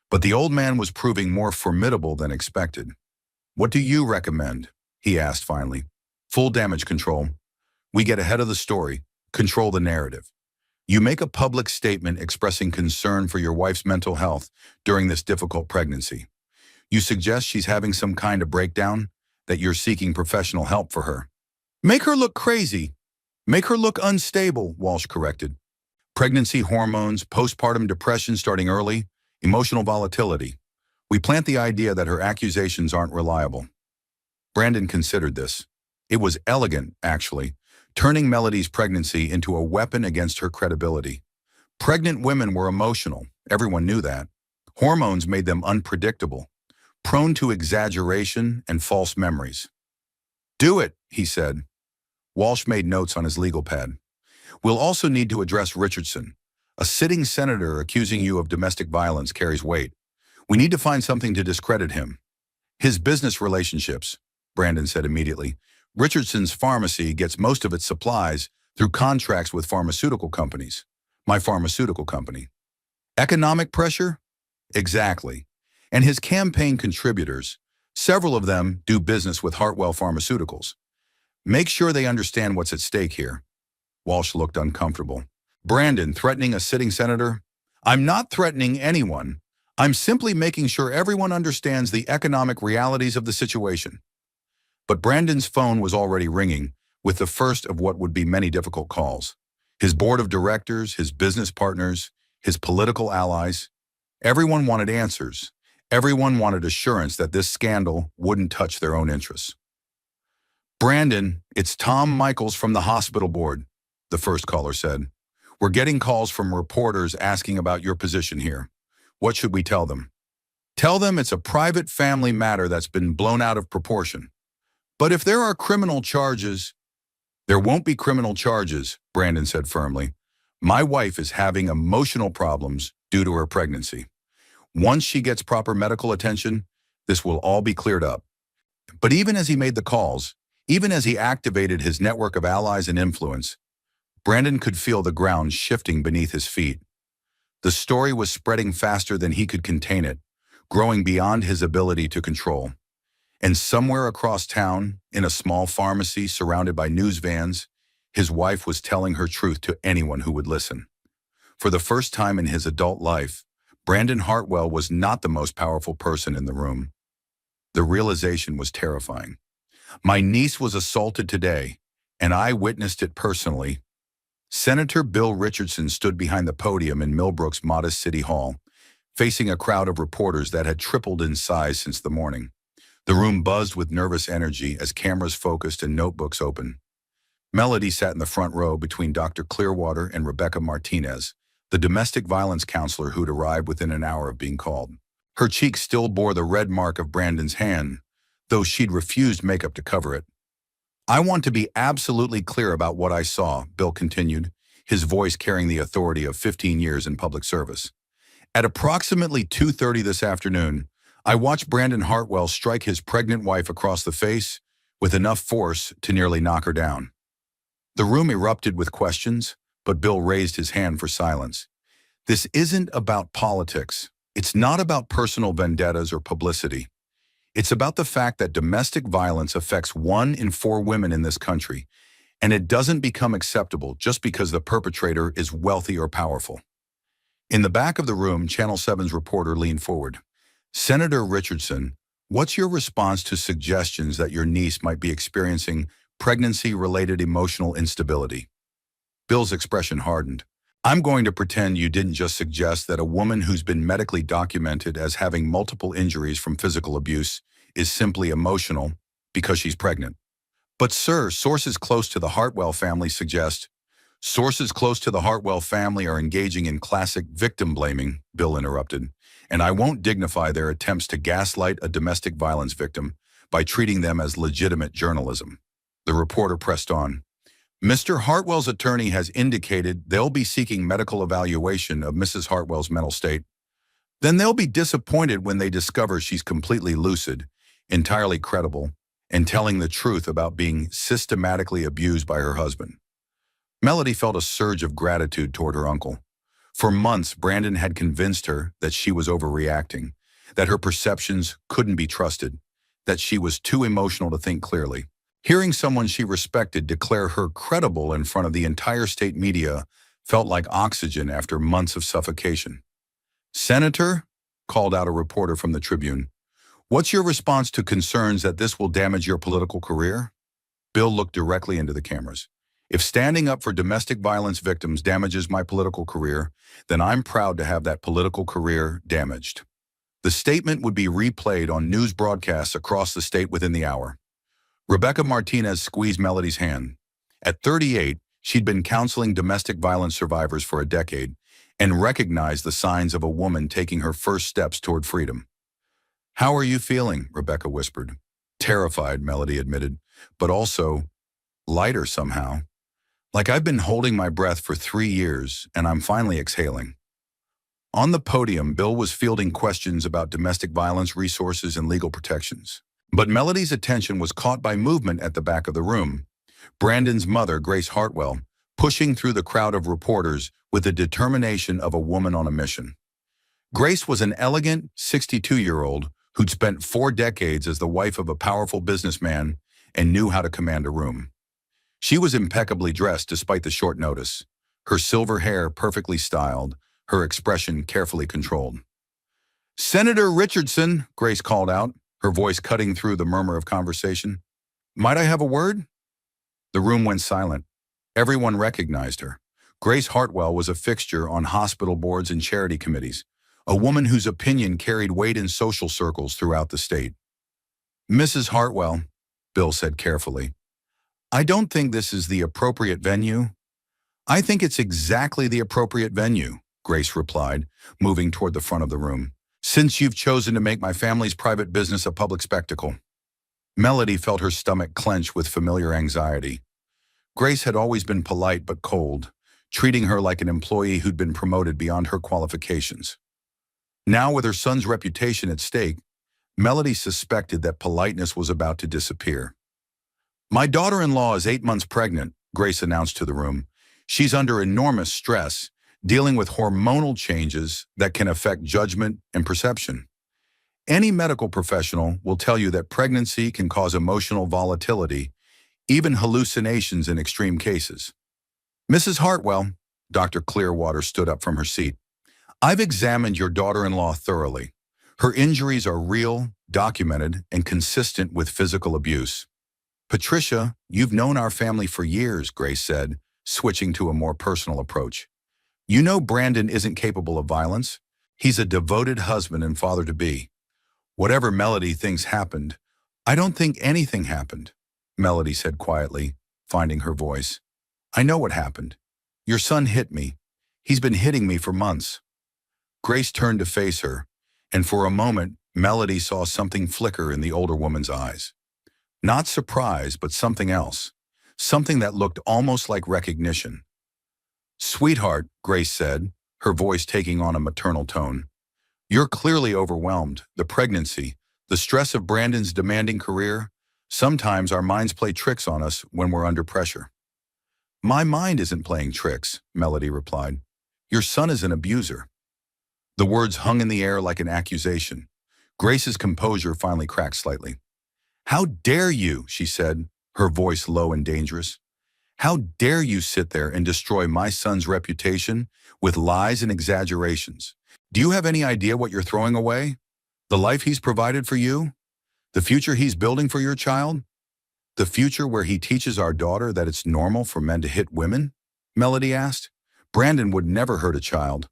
But the old man was proving more formidable than expected. What do you recommend? He asked finally. Full damage control. We get ahead of the story, control the narrative. You make a public statement expressing concern for your wife's mental health during this difficult pregnancy. You suggest she's having some kind of breakdown, that you're seeking professional help for her. Make her look crazy. Make her look unstable, Walsh corrected. Pregnancy hormones, postpartum depression starting early, emotional volatility. We plant the idea that her accusations aren't reliable. Brandon considered this. It was elegant, actually, turning Melody's pregnancy into a weapon against her credibility. Pregnant women were emotional, everyone knew that. Hormones made them unpredictable, prone to exaggeration and false memories. Do it, he said. Walsh made notes on his legal pad. We'll also need to address Richardson. A sitting senator accusing you of domestic violence carries weight. We need to find something to discredit him. His business relationships, Brandon said immediately. Richardson's pharmacy gets most of its supplies through contracts with pharmaceutical companies. My pharmaceutical company. Economic pressure? Exactly. And his campaign contributors, several of them do business with Hartwell Pharmaceuticals. Make sure they understand what's at stake here. Walsh looked uncomfortable. Brandon threatening a sitting senator? I'm not threatening anyone. I'm simply making sure everyone understands the economic realities of the situation. But Brandon's phone was already ringing with the first of what would be many difficult calls. His board of directors, his business partners, his political allies. Everyone wanted answers. Everyone wanted assurance that this scandal wouldn't touch their own interests. Brandon, it's Tom Michaels from the hospital board, the first caller said. We're getting calls from reporters asking about your position here. What should we tell them? Tell them it's a private family matter that's been blown out of proportion. But if there are criminal charges, there won't be criminal charges, Brandon said firmly. My wife is having emotional problems due to her pregnancy. Once she gets proper medical attention, this will all be cleared up. But even as he made the calls, even as he activated his network of allies and influence, Brandon could feel the ground shifting beneath his feet. The story was spreading faster than he could contain it, growing beyond his ability to control. And somewhere across town, in a small pharmacy surrounded by news vans, his wife was telling her truth to anyone who would listen. For the first time in his adult life, Brandon Hartwell was not the most powerful person in the room. The realization was terrifying. My niece was assaulted today, and I witnessed it personally. Senator Bill Richardson stood behind the podium in Millbrook's modest city hall, facing a crowd of reporters that had tripled in size since the morning. The room buzzed with nervous energy as cameras focused and notebooks opened. Melody sat in the front row between Dr. Clearwater and Rebecca Martinez, the domestic violence counselor who'd arrived within an hour of being called. Her cheek still bore the red mark of Brandon's hand, though she'd refused makeup to cover it. I want to be absolutely clear about what I saw, Bill continued, his voice carrying the authority of 15 years in public service. At approximately 2:30 this afternoon, I watched Brandon Hartwell strike his pregnant wife across the face with enough force to nearly knock her down. The room erupted with questions, but Bill raised his hand for silence. This isn't about politics. It's not about personal vendettas or publicity. It's about the fact that domestic violence affects 1 in 4 women in this country, and it doesn't become acceptable just because the perpetrator is wealthy or powerful. In the back of the room, Channel 7's reporter leaned forward. Senator Richardson, what's your response to suggestions that your niece might be experiencing pregnancy-related emotional instability? Bill's expression hardened. I'm going to pretend you didn't just suggest that a woman who's been medically documented as having multiple injuries from physical abuse is simply emotional because she's pregnant. But sir, sources close to the Hartwell family suggest sources close to the Hartwell family are engaging in classic victim blaming, Bill interrupted, and I won't dignify their attempts to gaslight a domestic violence victim by treating them as legitimate journalism. The reporter pressed on. Mr. Hartwell's attorney has indicated they'll be seeking medical evaluation of Mrs. Hartwell's mental state. Then they'll be disappointed when they discover she's completely lucid, entirely credible, and telling the truth about being systematically abused by her husband. Melody felt a surge of gratitude toward her uncle. For months, Brandon had convinced her that she was overreacting, that her perceptions couldn't be trusted, that she was too emotional to think clearly. Hearing someone she respected declare her credible in front of the entire state media felt like oxygen after months of suffocation. Senator, called out a reporter from the Tribune, what's your response to concerns that this will damage your political career? Bill looked directly into the cameras. If standing up for domestic violence victims damages my political career, then I'm proud to have that political career damaged. The statement would be replayed on news broadcasts across the state within the hour. Rebecca Martinez squeezed Melody's hand. At 38, she'd been counseling domestic violence survivors for a decade and recognized the signs of a woman taking her first steps toward freedom. How are you feeling? Rebecca whispered. Terrified, Melody admitted, but also lighter somehow. Like I've been holding my breath for 3 years and I'm finally exhaling. On the podium, Bill was fielding questions about domestic violence resources and legal protections. But Melody's attention was caught by movement at the back of the room. Brandon's mother, Grace Hartwell, pushing through the crowd of reporters with the determination of a woman on a mission. Grace was an elegant 62-year-old who'd spent 4 decades as the wife of a powerful businessman and knew how to command a room. She was impeccably dressed despite the short notice, her silver hair perfectly styled, her expression carefully controlled. Senator Richardson, Grace called out, her voice cutting through the murmur of conversation. Might I have a word? The room went silent. Everyone recognized her. Grace Hartwell was a fixture on hospital boards and charity committees, a woman whose opinion carried weight in social circles throughout the state. Mrs. Hartwell, Bill said carefully, I don't think this is the appropriate venue. I think it's exactly the appropriate venue, Grace replied, moving toward the front of the room. Since you've chosen to make my family's private business a public spectacle. Melody felt her stomach clench with familiar anxiety. Grace had always been polite but cold, treating her like an employee who'd been promoted beyond her qualifications. Now, with her son's reputation at stake, Melody suspected that politeness was about to disappear. My daughter-in-law is 8 months pregnant, Grace announced to the room. She's under enormous stress, dealing with hormonal changes that can affect judgment and perception. Any medical professional will tell you that pregnancy can cause emotional volatility, even hallucinations in extreme cases. Mrs. Hartwell, Dr. Clearwater stood up from her seat. I've examined your daughter-in-law thoroughly. Her injuries are real, documented, and consistent with physical abuse. Patricia, you've known our family for years, Grace said, switching to a more personal approach. You know Brandon isn't capable of violence. He's a devoted husband and father-to-be. Whatever Melody thinks happened, I don't think anything happened, Melody said quietly, finding her voice. I know what happened. Your son hit me. He's been hitting me for months. Grace turned to face her, and for a moment, Melody saw something flicker in the older woman's eyes. Not surprise, but something else. Something that looked almost like recognition. Sweetheart, Grace said, her voice taking on a maternal tone. You're clearly overwhelmed. The pregnancy, the stress of Brandon's demanding career. Sometimes our minds play tricks on us when we're under pressure. My mind isn't playing tricks, Melody replied. Your son is an abuser. The words hung in the air like an accusation. Grace's composure finally cracked slightly. How dare you, she said, her voice low and dangerous. How dare you sit there and destroy my son's reputation with lies and exaggerations? Do you have any idea what you're throwing away? The life he's provided for you? The future he's building for your child? The future where he teaches our daughter that it's normal for men to hit women? Melody asked. Brandon would never hurt a child.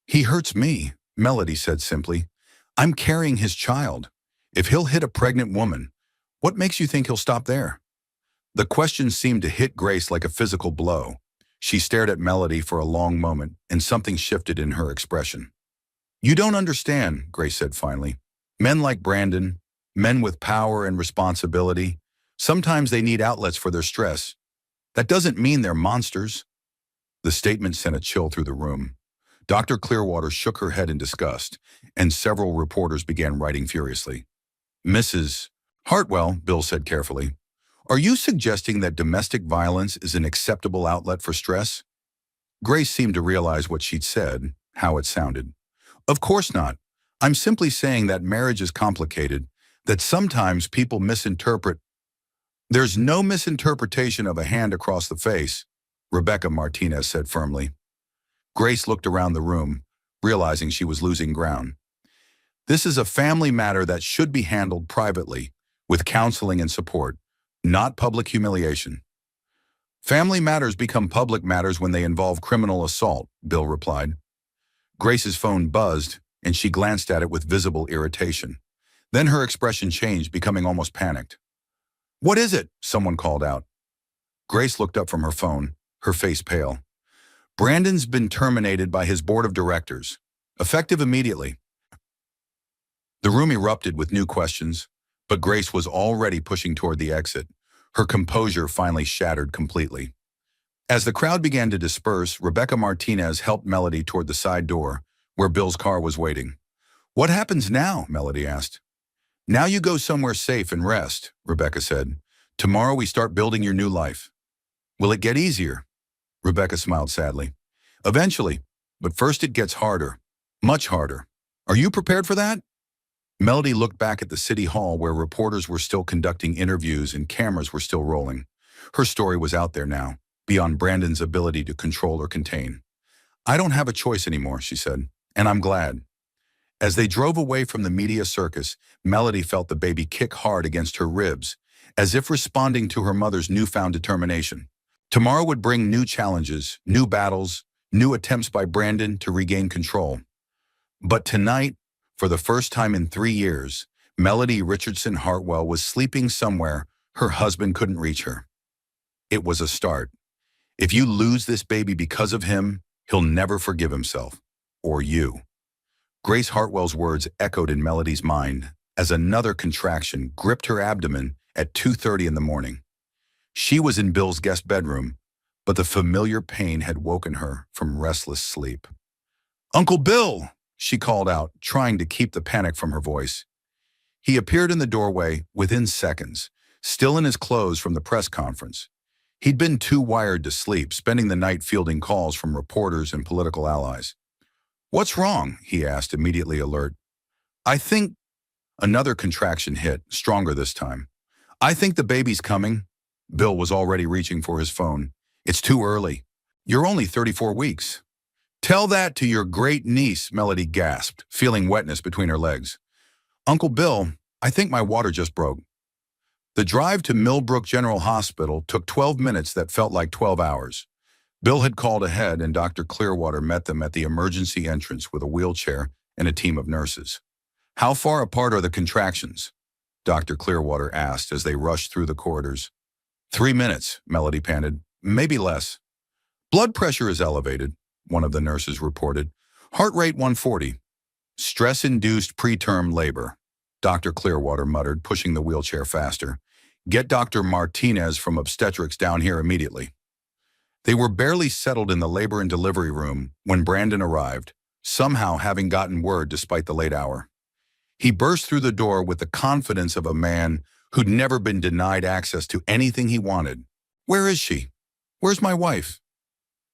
He hurts me, Melody said simply. I'm carrying his child. If he'll hit a pregnant woman, what makes you think he'll stop there? The question seemed to hit Grace like a physical blow. She stared at Melody for a long moment, and something shifted in her expression. You don't understand, Grace said finally. Men like Brandon, men with power and responsibility, sometimes they need outlets for their stress. That doesn't mean they're monsters. The statement sent a chill through the room. Dr. Clearwater shook her head in disgust, and several reporters began writing furiously. Mrs. Hartwell, Bill said carefully, are you suggesting that domestic violence is an acceptable outlet for stress? Grace seemed to realize what she'd said, how it sounded. Of course not. I'm simply saying that marriage is complicated, that sometimes people misinterpret. There's no misinterpretation of a hand across the face, Rebecca Martinez said firmly. Grace looked around the room, realizing she was losing ground. This is a family matter that should be handled privately, with counseling and support, not public humiliation. Family matters become public matters when they involve criminal assault, Bill replied. Grace's phone buzzed, and she glanced at it with visible irritation. Then her expression changed, becoming almost panicked. What is it? Someone called out. Grace looked up from her phone, her face pale. Brandon's been terminated by his board of directors, effective immediately. The room erupted with new questions, but Grace was already pushing toward the exit. Her composure finally shattered completely. As the crowd began to disperse, Rebecca Martinez helped Melody toward the side door, where Bill's car was waiting. What happens now? Melody asked. Now you go somewhere safe and rest, Rebecca said. Tomorrow we start building your new life. Will it get easier? Rebecca smiled sadly. Eventually, but first it gets harder, much harder. Are you prepared for that? Melody looked back at the city hall where reporters were still conducting interviews and cameras were still rolling. Her story was out there now, beyond Brandon's ability to control or contain. I don't have a choice anymore, she said, and I'm glad. As they drove away from the media circus, Melody felt the baby kick hard against her ribs, as if responding to her mother's newfound determination. Tomorrow would bring new challenges, new battles, new attempts by Brandon to regain control. But tonight, for the first time in 3 years, Melody Richardson Hartwell was sleeping somewhere her husband couldn't reach her. It was a start. If you lose this baby because of him, he'll never forgive himself. Or you. Grace Hartwell's words echoed in Melody's mind as another contraction gripped her abdomen at 2:30 in the morning. She was in Bill's guest bedroom, but the familiar pain had woken her from restless sleep. Uncle Bill, she called out, trying to keep the panic from her voice. He appeared in the doorway within seconds, still in his clothes from the press conference. He'd been too wired to sleep, spending the night fielding calls from reporters and political allies. What's wrong? He asked, immediately alert. I think another contraction hit, stronger this time. I think the baby's coming. Bill was already reaching for his phone. It's too early. You're only 34 weeks. Tell that to your great niece, Melody gasped, feeling wetness between her legs. Uncle Bill, I think my water just broke. The drive to Millbrook General Hospital took 12 minutes that felt like 12 hours. Bill had called ahead, and Dr. Clearwater met them at the emergency entrance with a wheelchair and a team of nurses. "How far apart are the contractions?" Dr. Clearwater asked as they rushed through the corridors. 3 minutes, Melody panted. "Maybe less." "Blood pressure is elevated," one of the nurses reported. "Heart rate 140. Stress-induced preterm labor," Dr. Clearwater muttered, pushing the wheelchair faster. "Get Dr. Martinez from obstetrics down here immediately." They were barely settled in the labor and delivery room when Brandon arrived, somehow having gotten word despite the late hour. He burst through the door with the confidence of a man who'd never been denied access to anything he wanted. "Where is she? Where's my wife?"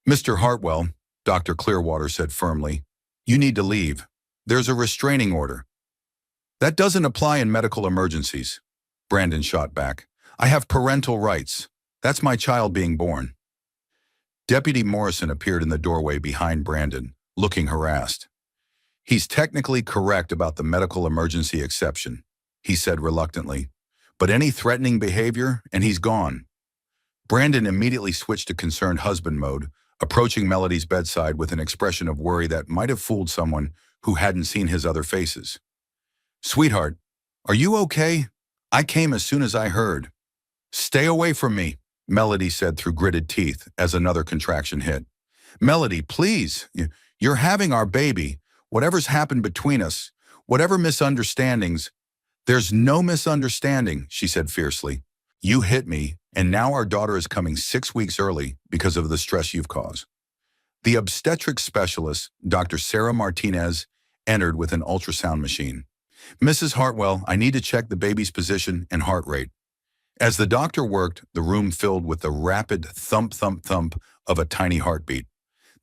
"Mr. Hartwell," Dr. Clearwater said firmly, "you need to leave. There's a restraining order." "That doesn't apply in medical emergencies," Brandon shot back. "I have parental rights. That's my child being born." Deputy Morrison appeared in the doorway behind Brandon, looking harassed. "He's technically correct about the medical emergency exception," he said reluctantly. "But any threatening behavior, and he's gone." Brandon immediately switched to concerned husband mode, approaching Melody's bedside with an expression of worry that might have fooled someone who hadn't seen his other faces. "Sweetheart, are you okay? I came as soon as I heard." "Stay away from me," Melody said through gritted teeth as another contraction hit. "Melody, please. You're having our baby. Whatever's happened between us, whatever misunderstandings—" "There's no misunderstanding," she said fiercely. "You hit me, and now our daughter is coming 6 weeks early because of the stress you've caused." The obstetric specialist, Dr. Sarah Martinez, entered with an ultrasound machine. "Mrs. Hartwell, I need to check the baby's position and heart rate." As the doctor worked, the room filled with the rapid thump-thump-thump of a tiny heartbeat.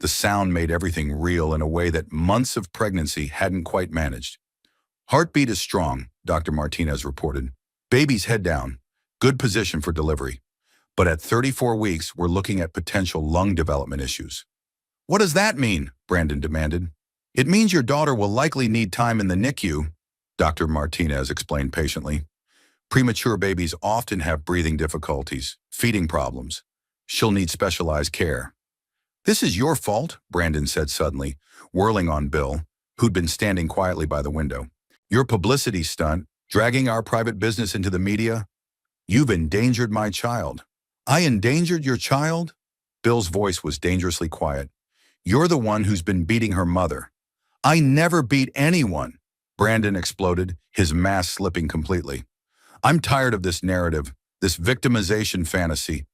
The sound made everything real in a way that months of pregnancy hadn't quite managed. "Heartbeat is strong," Dr. Martinez reported. "Baby's head down. Good position for delivery. But at 34 weeks, we're looking at potential lung development issues." "What does that mean?" Brandon demanded. "It means your daughter will likely need time in the NICU," Dr. Martinez explained patiently. "Premature babies often have breathing difficulties, feeding problems. She'll need specialized care." "This is your fault," Brandon said suddenly, whirling on Bill, who'd been standing quietly by the window. "Your publicity stunt, dragging our private business into the media. You've endangered my child." "I endangered your child?" Bill's voice was dangerously quiet. "You're the one who's been beating her mother." "I never beat anyone," Brandon exploded, his mask slipping completely. "I'm tired of this narrative, this victimization fantasy."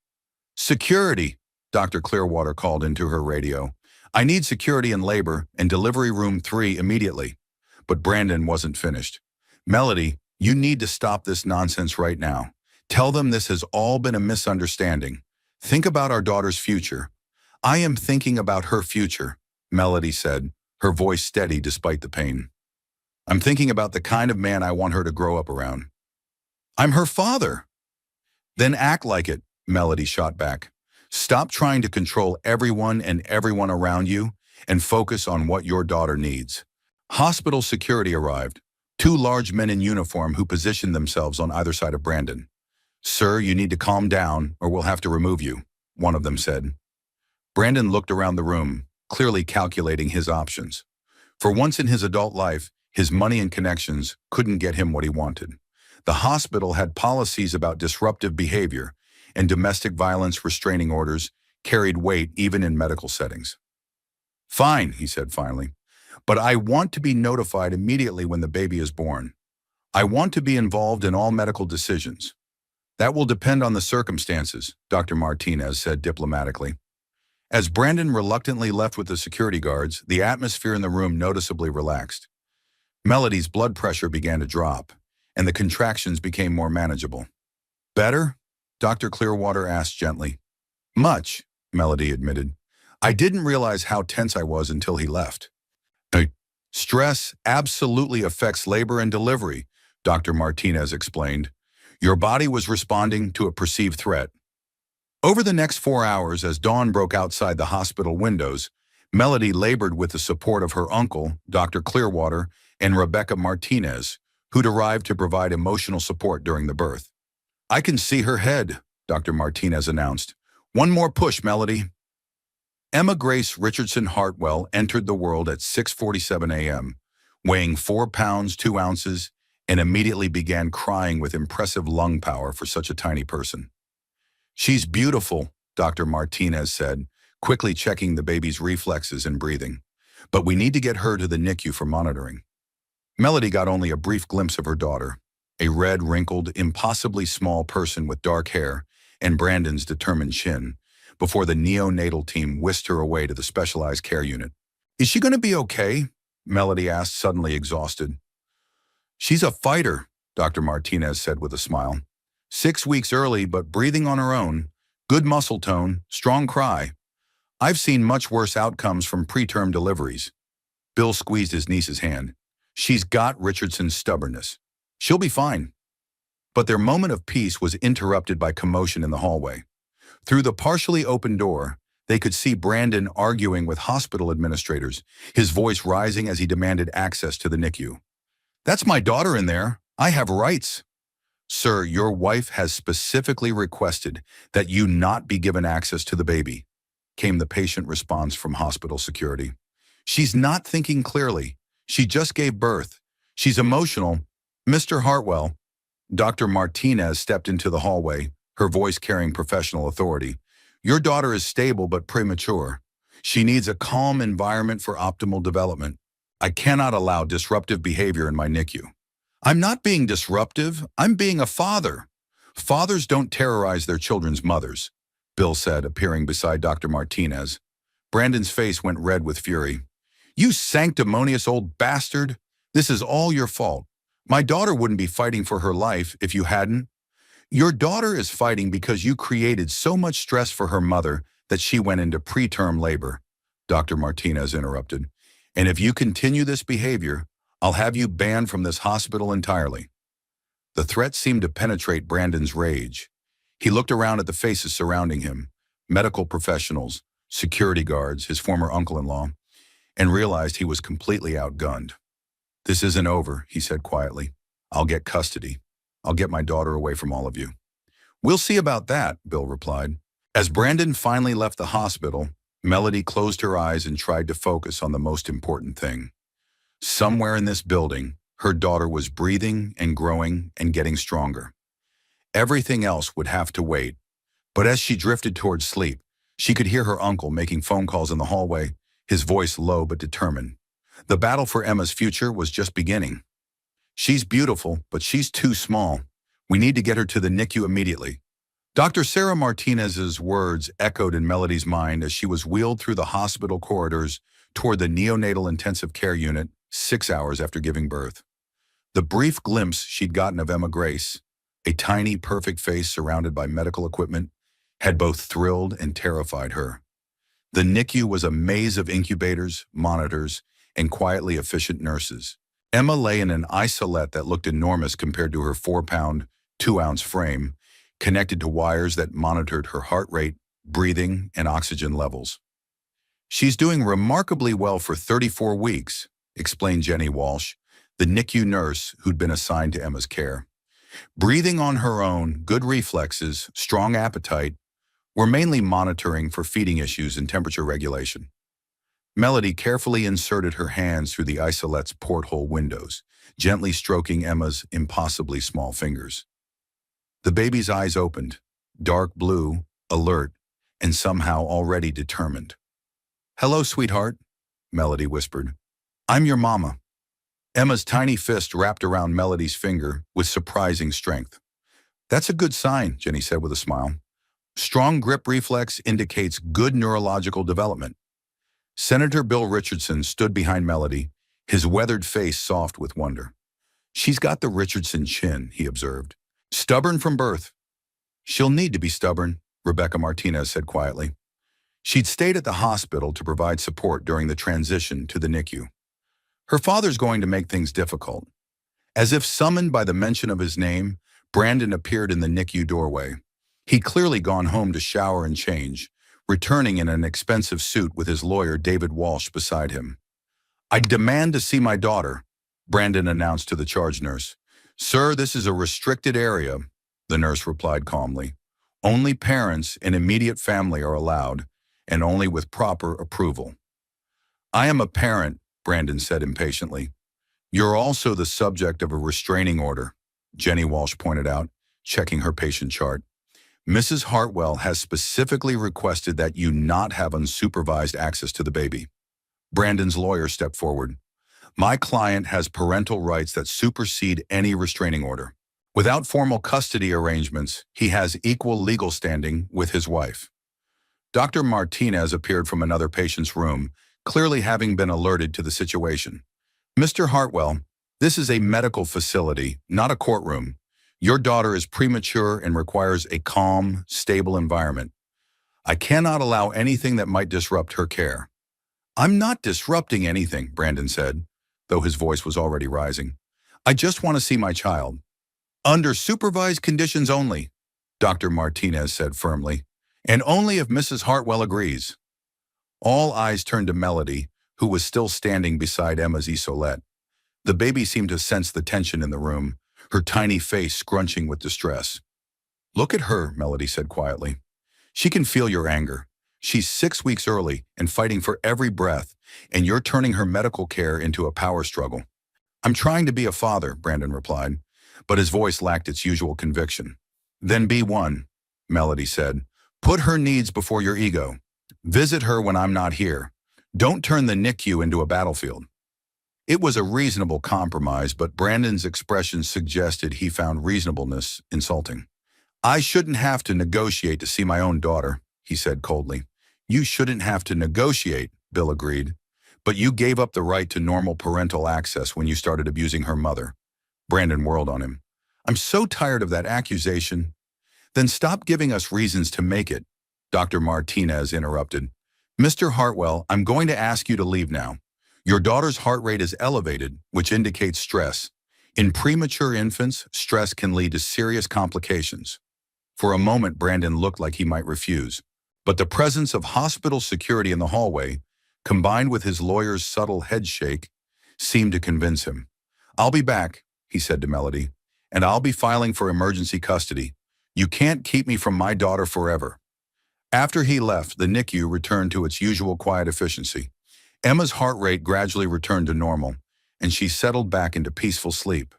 "Security," Dr. Clearwater called into her radio. "I need security in labor and delivery room 3 immediately." But Brandon wasn't finished. "Melody, you need to stop this nonsense right now. Tell them this has all been a misunderstanding. Think about our daughter's future." "I am thinking about her future," Melody said, her voice steady despite the pain. "I'm thinking about the kind of man I want her to grow up around." "I'm her father." "Then act like it," Melody shot back. "Stop trying to control everyone and everyone around you and focus on what your daughter needs." Hospital security arrived, 2 large men in uniform who positioned themselves on either side of Brandon. "Sir, you need to calm down or we'll have to remove you," one of them said. Brandon looked around the room, clearly calculating his options. For once in his adult life, his money and connections couldn't get him what he wanted. The hospital had policies about disruptive behavior, and domestic violence restraining orders carried weight even in medical settings. "Fine," he said finally, "but I want to be notified immediately when the baby is born. I want to be involved in all medical decisions." "That will depend on the circumstances," Dr. Martinez said diplomatically. As Brandon reluctantly left with the security guards, the atmosphere in the room noticeably relaxed. Melody's blood pressure began to drop, and the contractions became more manageable. "Better?" Dr. Clearwater asked gently. "Much," Melody admitted. "I didn't realize how tense I was until he left." "Stress absolutely affects labor and delivery," Dr. Martinez explained. "Your body was responding to a perceived threat." Over the next 4 hours, as dawn broke outside the hospital windows, Melody labored with the support of her uncle, Dr. Clearwater, and Rebecca Martinez, who'd arrived to provide emotional support during the birth. I can see her head, Dr. Martinez announced. One more push, Melody. Emma Grace Richardson Hartwell entered the world at 6:47 a.m., weighing 4 pounds 2 ounces, and immediately began crying with impressive lung power for such a tiny person. She's beautiful, Dr. Martinez said, quickly checking the baby's reflexes and breathing. But we need to get her to the NICU for monitoring. Melody got only a brief glimpse of her daughter, a red, wrinkled, impossibly small person with dark hair and Brandon's determined chin, before the neonatal team whisked her away to the specialized care unit. Is she going to be okay? Melody asked, suddenly exhausted. She's a fighter, Dr. Martinez said with a smile. 6 weeks early, but breathing on her own, good muscle tone, strong cry. I've seen much worse outcomes from preterm deliveries. Bill squeezed his niece's hand. She's got Richardson's stubbornness. She'll be fine. But their moment of peace was interrupted by commotion in the hallway. Through the partially open door, they could see Brandon arguing with hospital administrators, his voice rising as he demanded access to the NICU. That's my daughter in there. I have rights. Sir, your wife has specifically requested that you not be given access to the baby, came the patient response from hospital security. She's not thinking clearly. She just gave birth. She's emotional. Mr. Hartwell. Dr. Martinez stepped into the hallway, her voice carrying professional authority. Your daughter is stable but premature. She needs a calm environment for optimal development. I cannot allow disruptive behavior in my NICU. I'm not being disruptive. I'm being a father. Fathers don't terrorize their children's mothers, Bill said, appearing beside Dr. Martinez. Brandon's face went red with fury. You sanctimonious old bastard. This is all your fault. My daughter wouldn't be fighting for her life if you hadn't. Your daughter is fighting because you created so much stress for her mother that she went into preterm labor, Dr. Martinez interrupted. And if you continue this behavior, I'll have you banned from this hospital entirely. The threat seemed to penetrate Brandon's rage. He looked around at the faces surrounding him, medical professionals, security guards, his former uncle-in-law, and realized he was completely outgunned. This isn't over, he said quietly. I'll get custody. I'll get my daughter away from all of you. We'll see about that, Bill replied. As Brandon finally left the hospital, Melody closed her eyes and tried to focus on the most important thing. Somewhere in this building, her daughter was breathing and growing and getting stronger. Everything else would have to wait. But as she drifted towards sleep, she could hear her uncle making phone calls in the hallway, his voice low but determined. The battle for Emma's future was just beginning. She's beautiful, but she's too small. We need to get her to the NICU immediately. Dr. Sarah Martinez's words echoed in Melody's mind as she was wheeled through the hospital corridors toward the neonatal intensive care unit 6 hours after giving birth. The brief glimpse she'd gotten of Emma Grace, a tiny, perfect face surrounded by medical equipment, had both thrilled and terrified her. The NICU was a maze of incubators, monitors, and quietly efficient nurses. Emma lay in an isolette that looked enormous compared to her 4-pound, 2-ounce frame, connected to wires that monitored her heart rate, breathing, and oxygen levels. She's doing remarkably well for 34 weeks, explained Jenny Walsh, the NICU nurse who'd been assigned to Emma's care. Breathing on her own, good reflexes, strong appetite, we're mainly monitoring for feeding issues and temperature regulation. Melody carefully inserted her hands through the isolette's porthole windows, gently stroking Emma's impossibly small fingers. The baby's eyes opened, dark blue, alert, and somehow already determined. Hello, sweetheart, Melody whispered. I'm your mama. Emma's tiny fist wrapped around Melody's finger with surprising strength. That's a good sign, Jenny said with a smile. Strong grip reflex indicates good neurological development. Senator Bill Richardson stood behind Melody, his weathered face soft with wonder. She's got the Richardson chin, he observed. Stubborn from birth. She'll need to be stubborn, Rebecca Martinez said quietly. She'd stayed at the hospital to provide support during the transition to the NICU. Her father's going to make things difficult. As if summoned by the mention of his name, Brandon appeared in the NICU doorway. He'd clearly gone home to shower and change, returning in an expensive suit with his lawyer David Walsh beside him. I demand to see my daughter, Brandon announced to the charge nurse. Sir, this is a restricted area. the nurse replied calmly. Only parents and immediate family are allowed, and only with proper approval. I am a parent, Brandon said impatiently. You're also the subject of a restraining order, Jenny Walsh pointed out, checking her patient chart. Mrs. Hartwell has specifically requested that you not have unsupervised access to the baby. Brandon's lawyer stepped forward. My client has parental rights that supersede any restraining order. Without formal custody arrangements, he has equal legal standing with his wife. Dr. Martinez appeared from another patient's room, clearly having been alerted to the situation. Mr. Hartwell, this is a medical facility, not a courtroom. Your daughter is premature and requires a calm, stable environment. I cannot allow anything that might disrupt her care. I'm not disrupting anything, Brandon said, though his voice was already rising. I just want to see my child. Under supervised conditions only, Dr. Martinez said firmly, and only if Mrs. Hartwell agrees. All eyes turned to Melody, who was still standing beside Emma's isolette. The baby seemed to sense the tension in the room, her tiny face scrunching with distress. Look at her, Melody said quietly. She can feel your anger. She's 6 weeks early and fighting for every breath, and you're turning her medical care into a power struggle. I'm trying to be a father, Brandon replied, but his voice lacked its usual conviction. Then be one, Melody said. Put her needs before your ego. Visit her when I'm not here. Don't turn the NICU into a battlefield. It was a reasonable compromise, but Brandon's expression suggested he found reasonableness insulting. I shouldn't have to negotiate to see my own daughter, he said coldly. You shouldn't have to negotiate, Bill agreed. But you gave up the right to normal parental access when you started abusing her mother. Brandon whirled on him. I'm so tired of that accusation. Then stop giving us reasons to make it, Dr. Martinez interrupted. Mr. Hartwell, I'm going to ask you to leave now. Your daughter's heart rate is elevated, which indicates stress. In premature infants, stress can lead to serious complications. For a moment, Brandon looked like he might refuse. But the presence of hospital security in the hallway, combined with his lawyer's subtle head shake, seemed to convince him. I'll be back, he said to Melody, and I'll be filing for emergency custody. You can't keep me from my daughter forever. After he left, the NICU returned to its usual quiet efficiency. Emma's heart rate gradually returned to normal, and she settled back into peaceful sleep.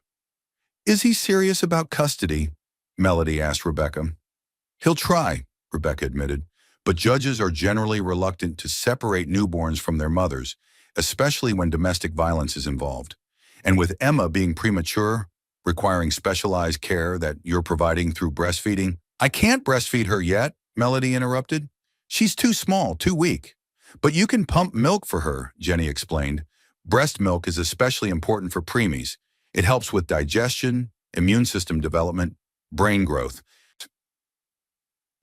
Is he serious about custody? Melody asked Rebecca. He'll try, Rebecca admitted, but judges are generally reluctant to separate newborns from their mothers, especially when domestic violence is involved. And with Emma being premature, requiring specialized care that you're providing through breastfeeding, I can't breastfeed her yet, Melody interrupted. She's too small, too weak. But you can pump milk for her, Jenny explained. Breast milk is especially important for preemies. It helps with digestion, immune system development, brain growth.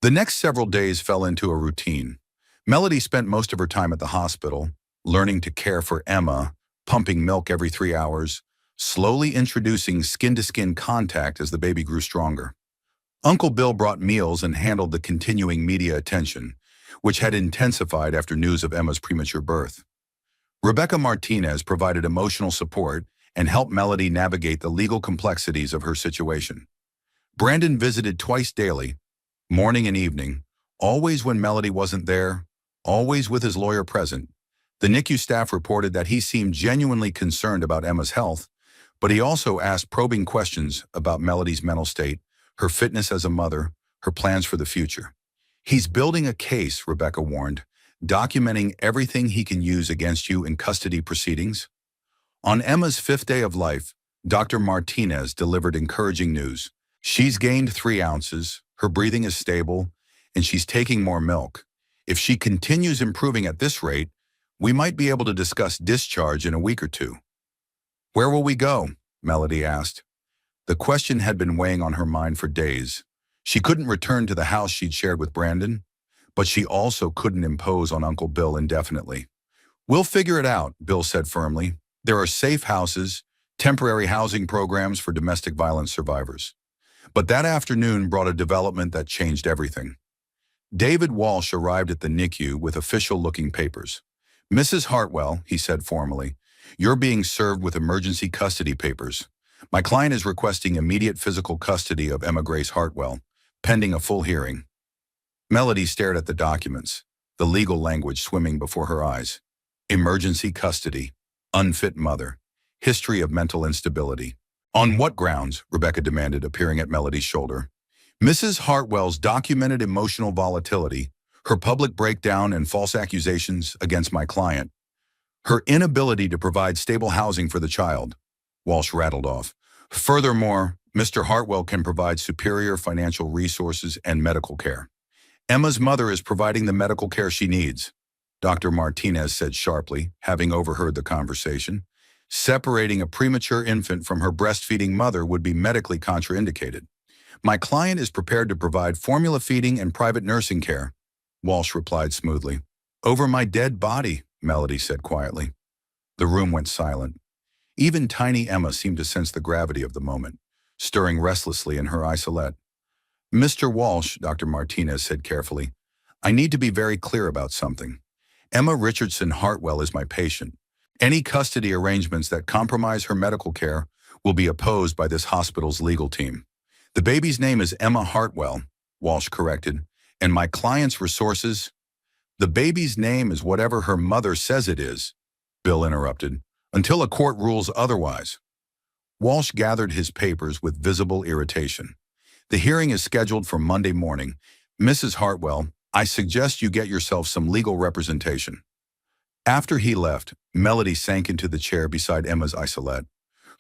The next several days fell into a routine. Melody spent most of her time at the hospital, learning to care for Emma, pumping milk every 3 hours, slowly introducing skin-to-skin contact as the baby grew stronger. Uncle Bill brought meals and handled the continuing media attention, which had intensified after news of Emma's premature birth. Rebecca Martinez provided emotional support and helped Melody navigate the legal complexities of her situation. Brandon visited twice daily, morning and evening, always when Melody wasn't there, always with his lawyer present. The NICU staff reported that he seemed genuinely concerned about Emma's health, but he also asked probing questions about Melody's mental state, her fitness as a mother, her plans for the future. He's building a case, Rebecca warned, documenting everything he can use against you in custody proceedings. On Emma's 5th day of life, Dr. Martinez delivered encouraging news. She's gained 3 ounces, her breathing is stable, and she's taking more milk. If she continues improving at this rate, we might be able to discuss discharge in a week or 2. Where will we go? Melody asked. The question had been weighing on her mind for days. She couldn't return to the house she'd shared with Brandon, but she also couldn't impose on Uncle Bill indefinitely. We'll figure it out, Bill said firmly. There are safe houses, temporary housing programs for domestic violence survivors. But that afternoon brought a development that changed everything. David Walsh arrived at the NICU with official-looking papers. Mrs. Hartwell, he said formally, you're being served with emergency custody papers. My client is requesting immediate physical custody of Emma Grace Hartwell, pending a full hearing. Melody stared at the documents, the legal language swimming before her eyes. Emergency custody, unfit mother, history of mental instability. On what grounds? Rebecca demanded, appearing at Melody's shoulder. Mrs. Hartwell's documented emotional volatility, her public breakdown and false accusations against my client, her inability to provide stable housing for the child, Walsh rattled off. Furthermore, Mr. Hartwell can provide superior financial resources and medical care. Emma's mother is providing the medical care she needs, Dr. Martinez said sharply, having overheard the conversation. Separating a premature infant from her breastfeeding mother would be medically contraindicated. My client is prepared to provide formula feeding and private nursing care, Walsh replied smoothly. Over my dead body, Melody said quietly. The room went silent. Even tiny Emma seemed to sense the gravity of the moment, stirring restlessly in her isolette. Mr. Walsh, Dr. Martinez said carefully, I need to be very clear about something. Emma Richardson Hartwell is my patient. Any custody arrangements that compromise her medical care will be opposed by this hospital's legal team. The baby's name is Emma Hartwell, Walsh corrected, and my client's resources. The baby's name is whatever her mother says it is, Bill interrupted, until a court rules otherwise. Walsh gathered his papers with visible irritation. The hearing is scheduled for Monday morning. Mrs. Hartwell, I suggest you get yourself some legal representation. After he left, Melody sank into the chair beside Emma's isolette.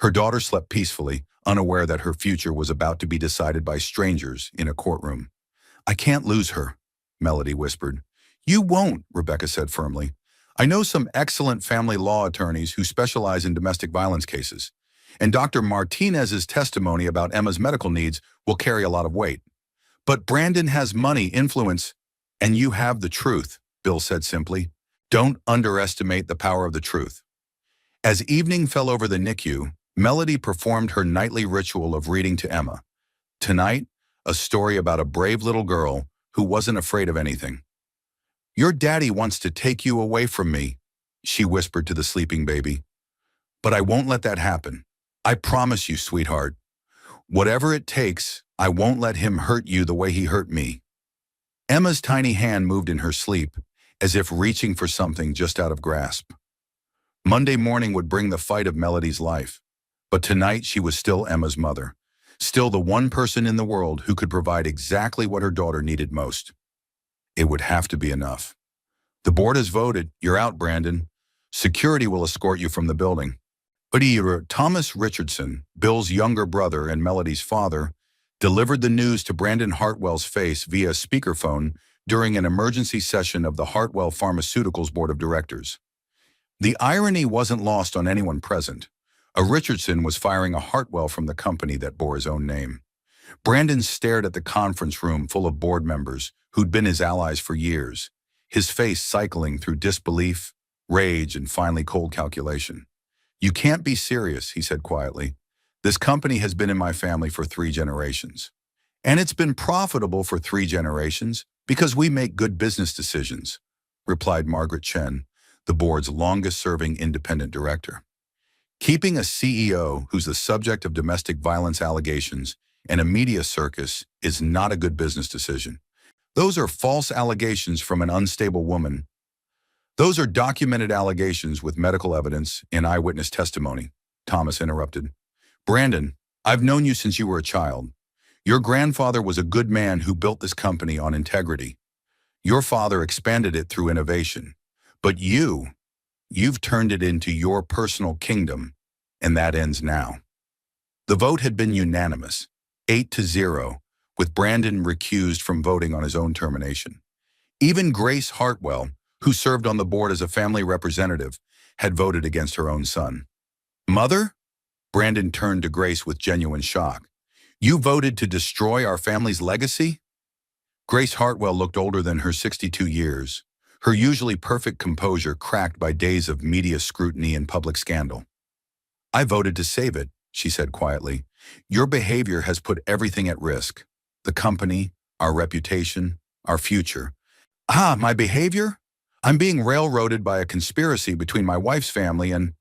Her daughter slept peacefully, unaware that her future was about to be decided by strangers in a courtroom. I can't lose her, Melody whispered. You won't, Rebecca said firmly. I know some excellent family law attorneys who specialize in domestic violence cases, and Dr. Martinez's testimony about Emma's medical needs will carry a lot of weight. But Brandon has money, influence, and you have the truth, Bill said simply. Don't underestimate the power of the truth. As evening fell over the NICU, Melody performed her nightly ritual of reading to Emma. Tonight, a story about a brave little girl who wasn't afraid of anything. Your daddy wants to take you away from me, she whispered to the sleeping baby. But I won't let that happen. I promise you, sweetheart. Whatever it takes, I won't let him hurt you the way he hurt me. Emma's tiny hand moved in her sleep, as if reaching for something just out of grasp. Monday morning would bring the fight of Melody's life, but tonight she was still Emma's mother, still the one person in the world who could provide exactly what her daughter needed most. It would have to be enough. The board has voted. You're out, Brandon. Security will escort you from the building. But Thomas Richardson, Bill's younger brother and Melody's father, delivered the news to Brandon Hartwell's face via speakerphone during an emergency session of the Hartwell Pharmaceuticals Board of Directors. The irony wasn't lost on anyone present. A Richardson was firing a Hartwell from the company that bore his own name. Brandon stared at the conference room full of board members who'd been his allies for years, his face cycling through disbelief, rage, and finally cold calculation. You can't be serious, he said quietly. This company has been in my family for 3 generations. And it's been profitable for 3 generations because we make good business decisions, replied Margaret Chen, the board's longest-serving independent director. Keeping a CEO who's the subject of domestic violence allegations and a media circus is not a good business decision. Those are false allegations from an unstable woman. Those are documented allegations with medical evidence and eyewitness testimony, Thomas interrupted. Brandon, I've known you since you were a child. Your grandfather was a good man who built this company on integrity. Your father expanded it through innovation. But you've turned it into your personal kingdom, and that ends now. The vote had been unanimous, 8-0, with Brandon recused from voting on his own termination. Even Grace Hartwell, who served on the board as a family representative, had voted against her own son. Mother? Brandon turned to Grace with genuine shock. You voted to destroy our family's legacy? Grace Hartwell looked older than her 62 years, her usually perfect composure cracked by days of media scrutiny and public scandal. I voted to save it, she said quietly. Your behavior has put everything at risk. The company, our reputation, our future. My behavior? I'm being railroaded by a conspiracy between my wife's family and...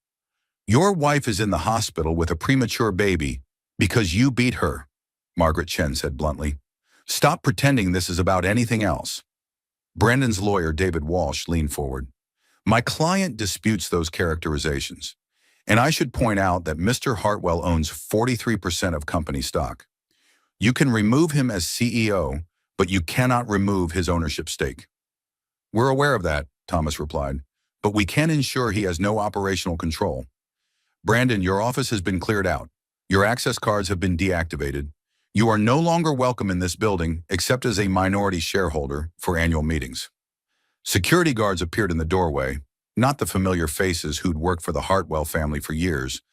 Your wife is in the hospital with a premature baby because you beat her, Margaret Chen said bluntly. Stop pretending this is about anything else. Brandon's lawyer, David Walsh, leaned forward. My client disputes those characterizations. And I should point out that Mr. Hartwell owns 43% of company stock. You can remove him as CEO, but you cannot remove his ownership stake. We're aware of that, Thomas replied, but we can ensure he has no operational control. Brandon, your office has been cleared out. Your access cards have been deactivated. You are no longer welcome in this building except as a minority shareholder for annual meetings. Security guards appeared in the doorway, not the familiar faces who'd worked for the Hartwell family for years,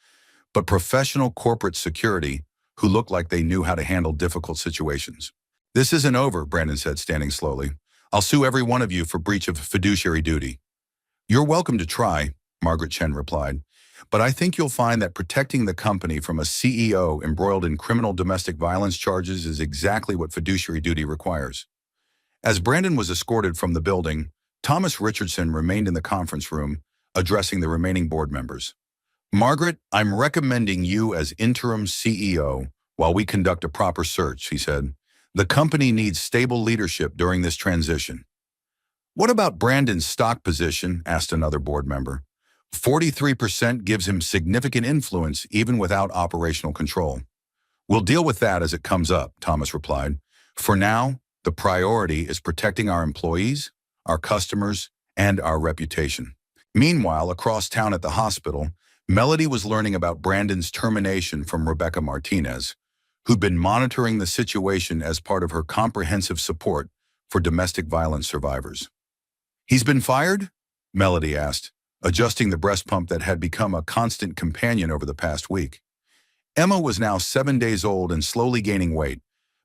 but professional corporate security who looked like they knew how to handle difficult situations. This isn't over, Brandon said, standing slowly. I'll sue every one of you for breach of fiduciary duty. You're welcome to try, Margaret Chen replied, but I think you'll find that protecting the company from a CEO embroiled in criminal domestic violence charges is exactly what fiduciary duty requires. As Brandon was escorted from the building, Thomas Richardson remained in the conference room, addressing the remaining board members. Margaret, I'm recommending you as interim CEO while we conduct a proper search, he said. The company needs stable leadership during this transition. What about Brandon's stock position? Asked another board member. 43% gives him significant influence even without operational control. We'll deal with that as it comes up, Thomas replied. For now, the priority is protecting our employees, our customers, and our reputation. Meanwhile, across town at the hospital, Melody was learning about Brandon's termination from Rebecca Martinez, who'd been monitoring the situation as part of her comprehensive support for domestic violence survivors. He's been fired? Melody asked, adjusting the breast pump that had become a constant companion over the past week. Emma was now 7 days old and slowly gaining weight,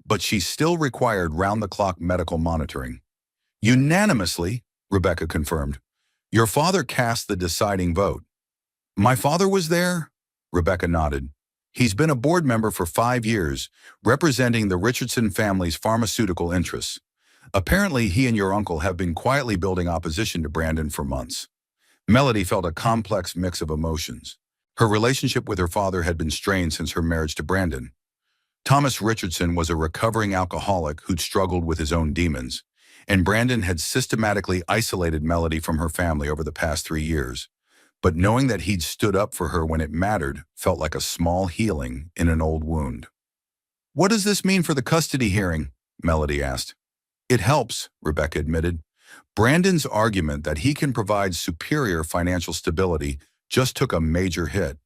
but she still required round-the-clock medical monitoring. Unanimously, Rebecca confirmed. Your father cast the deciding vote. My father was there? Rebecca nodded. He's been a board member for 5 years, representing the Richardson family's pharmaceutical interests. Apparently, he and your uncle have been quietly building opposition to Brandon for months. Melody felt a complex mix of emotions. Her relationship with her father had been strained since her marriage to Brandon. Thomas Richardson was a recovering alcoholic who'd struggled with his own demons, and Brandon had systematically isolated Melody from her family over the past 3 years. But knowing that he'd stood up for her when it mattered felt like a small healing in an old wound. What does this mean for the custody hearing? Melody asked. It helps, Rebecca admitted. Brandon's argument that he can provide superior financial stability just took a major hit.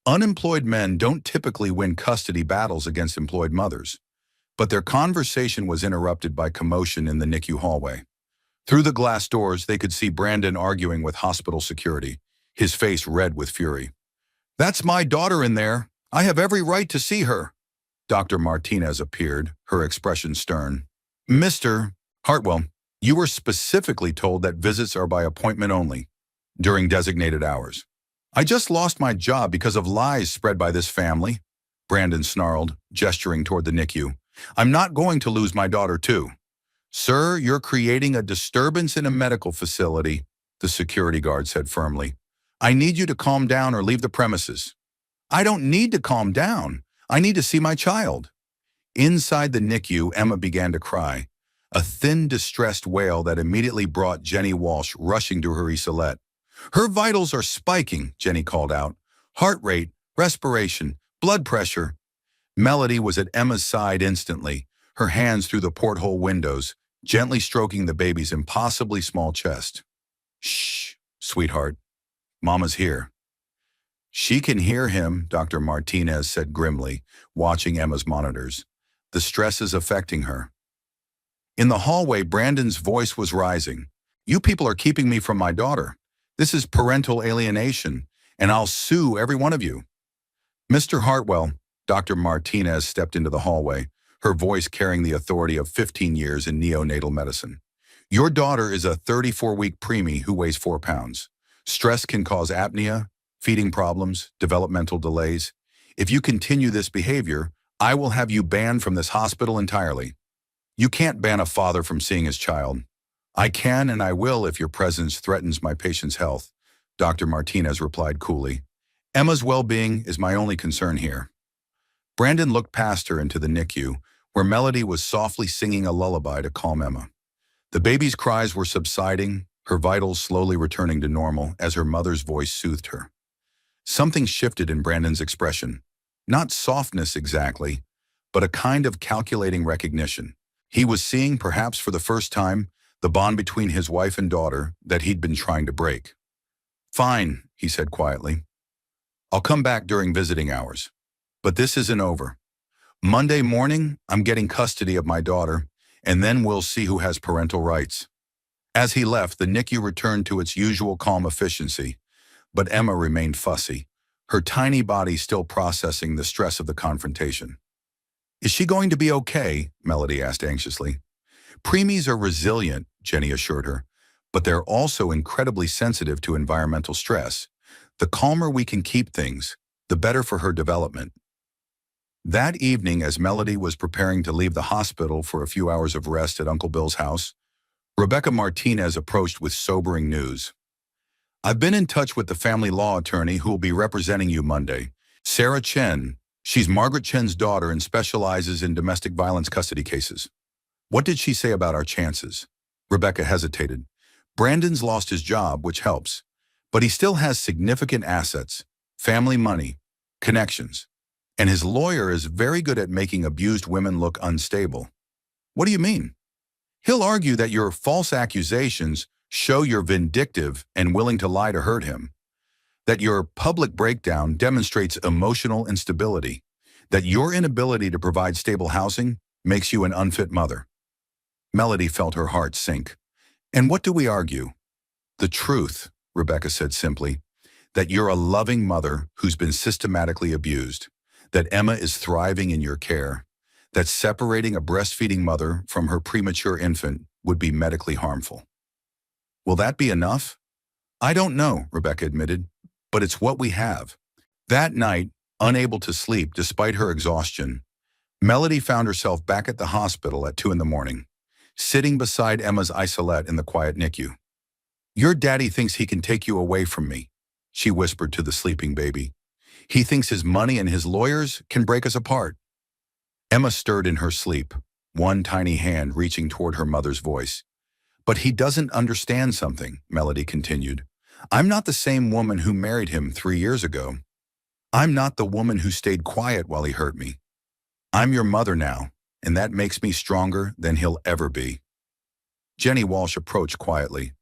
Unemployed men don't typically win custody battles against employed mothers, but their conversation was interrupted by commotion in the NICU hallway. Through the glass doors, they could see Brandon arguing with hospital security, his face red with fury. That's my daughter in there. I have every right to see her. Dr. Martinez appeared, her expression stern. Mr. Hartwell, you were specifically told that visits are by appointment only, during designated hours. I just lost my job because of lies spread by this family, Brandon snarled, gesturing toward the NICU. I'm not going to lose my daughter too. Sir, you're creating a disturbance in a medical facility, the security guard said firmly. I need you to calm down or leave the premises. I don't need to calm down. I need to see my child. Inside the NICU, Emma began to cry, a thin, distressed wail that immediately brought Jenny Walsh rushing to her esaulette. Her vitals are spiking, Jenny called out. Heart rate, respiration, blood pressure. Melody was at Emma's side instantly, her hands through the porthole windows, gently stroking the baby's impossibly small chest. Shh, sweetheart. Mama's here. She can hear him, Dr. Martinez said grimly, watching Emma's monitors. The stress is affecting her. In the hallway, Brandon's voice was rising. You people are keeping me from my daughter. This is parental alienation, and I'll sue every one of you. Mr. Hartwell, Dr. Martinez stepped into the hallway, her voice carrying the authority of 15 years in neonatal medicine. Your daughter is a 34-week preemie who weighs 4 pounds. Stress can cause apnea, feeding problems, developmental delays. If you continue this behavior, I will have you banned from this hospital entirely. You can't ban a father from seeing his child. I can and I will if your presence threatens my patient's health, Dr. Martinez replied coolly. Emma's well-being is my only concern here. Brandon looked past her into the NICU, where Melody was softly singing a lullaby to calm Emma. The baby's cries were subsiding, her vitals slowly returning to normal as her mother's voice soothed her. Something shifted in Brandon's expression. Not softness exactly, but a kind of calculating recognition. He was seeing, perhaps for the first time, the bond between his wife and daughter that he'd been trying to break. "Fine," he said quietly. "I'll come back during visiting hours. But this isn't over. Monday morning, I'm getting custody of my daughter, and then we'll see who has parental rights." As he left, the NICU returned to its usual calm efficiency, but Emma remained fussy, her tiny body still processing the stress of the confrontation. "Is she going to be okay?" Melody asked anxiously. "Preemies are resilient," Jenny assured her, "but they're also incredibly sensitive to environmental stress. The calmer we can keep things, the better for her development." That evening, as Melody was preparing to leave the hospital for a few hours of rest at Uncle Bill's house, Rebecca Martinez approached with sobering news. "I've been in touch with the family law attorney who will be representing you Monday, Sarah Chen. She's Margaret Chen's daughter and specializes in domestic violence custody cases." "What did she say about our chances?" Rebecca hesitated. "Brandon's lost his job, which helps, but he still has significant assets, family money, connections, and his lawyer is very good at making abused women look unstable." "What do you mean?" "He'll argue that your false accusations show you're vindictive and willing to lie to hurt him, that your public breakdown demonstrates emotional instability, that your inability to provide stable housing makes you an unfit mother." Melody felt her heart sink. "And what do we argue?" "The truth," Rebecca said simply, "that you're a loving mother who's been systematically abused, that Emma is thriving in your care, that separating a breastfeeding mother from her premature infant would be medically harmful." "Will that be enough?" "I don't know," Rebecca admitted, "but it's what we have." That night, unable to sleep despite her exhaustion, Melody found herself back at the hospital at 2 in the morning, sitting beside Emma's isolette in the quiet NICU. "Your daddy thinks he can take you away from me," she whispered to the sleeping baby. "He thinks his money and his lawyers can break us apart." Emma stirred in her sleep, one tiny hand reaching toward her mother's voice. "But he doesn't understand something," Melody continued. "I'm not the same woman who married him 3 years ago. I'm not the woman who stayed quiet while he hurt me. I'm your mother now, and that makes me stronger than he'll ever be." Jenny Walsh approached quietly.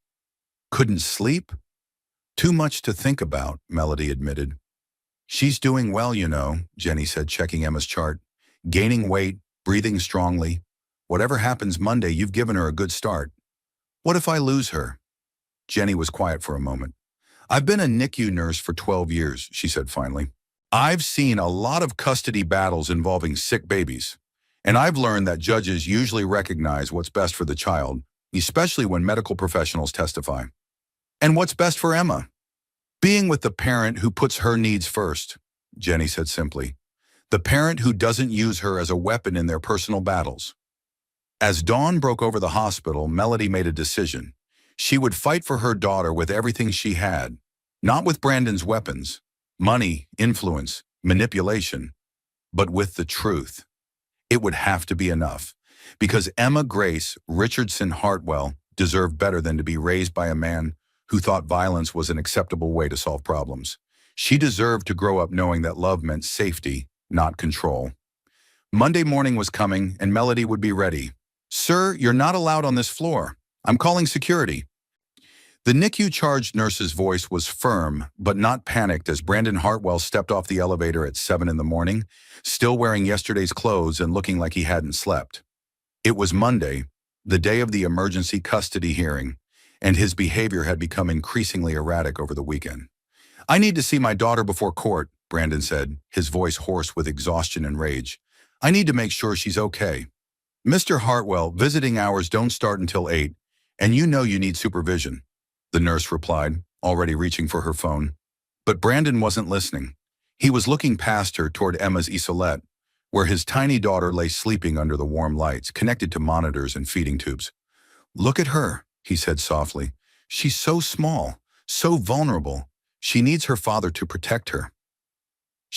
"Couldn't sleep?" "Too much to think about," Melody admitted. "She's doing well, you know," Jenny said, checking Emma's chart. "Gaining weight, breathing strongly. Whatever happens Monday, you've given her a good start." "What if I lose her?" Jenny was quiet for a moment. "I've been a NICU nurse for 12 years, she said finally. "I've seen a lot of custody battles involving sick babies, and I've learned that judges usually recognize what's best for the child, especially when medical professionals testify." "And what's best for Emma?" "Being with the parent who puts her needs first," Jenny said simply. "The parent who doesn't use her as a weapon in their personal battles." As dawn broke over the hospital, Melody made a decision. She would fight for her daughter with everything she had, not with Brandon's weapons, money, influence, manipulation, but with the truth. It would have to be enough, because Emma Grace Richardson Hartwell deserved better than to be raised by a man who thought violence was an acceptable way to solve problems. She deserved to grow up knowing that love meant safety, not control. Monday morning was coming, and Melody would be ready. "Sir, you're not allowed on this floor. I'm calling security." The NICU-charged nurse's voice was firm, but not panicked as Brandon Hartwell stepped off the elevator at 7 in the morning, still wearing yesterday's clothes and looking like he hadn't slept. It was Monday, the day of the emergency custody hearing, and his behavior had become increasingly erratic over the weekend. "I need to see my daughter before court," Brandon said, his voice hoarse with exhaustion and rage. "I need to make sure she's okay." "Mr. Hartwell, visiting hours don't start until 8, and you know you need supervision," the nurse replied, already reaching for her phone. But Brandon wasn't listening. He was looking past her toward Emma's isolette, where his tiny daughter lay sleeping under the warm lights, connected to monitors and feeding tubes. "Look at her," he said softly. "She's so small, so vulnerable. She needs her father to protect her."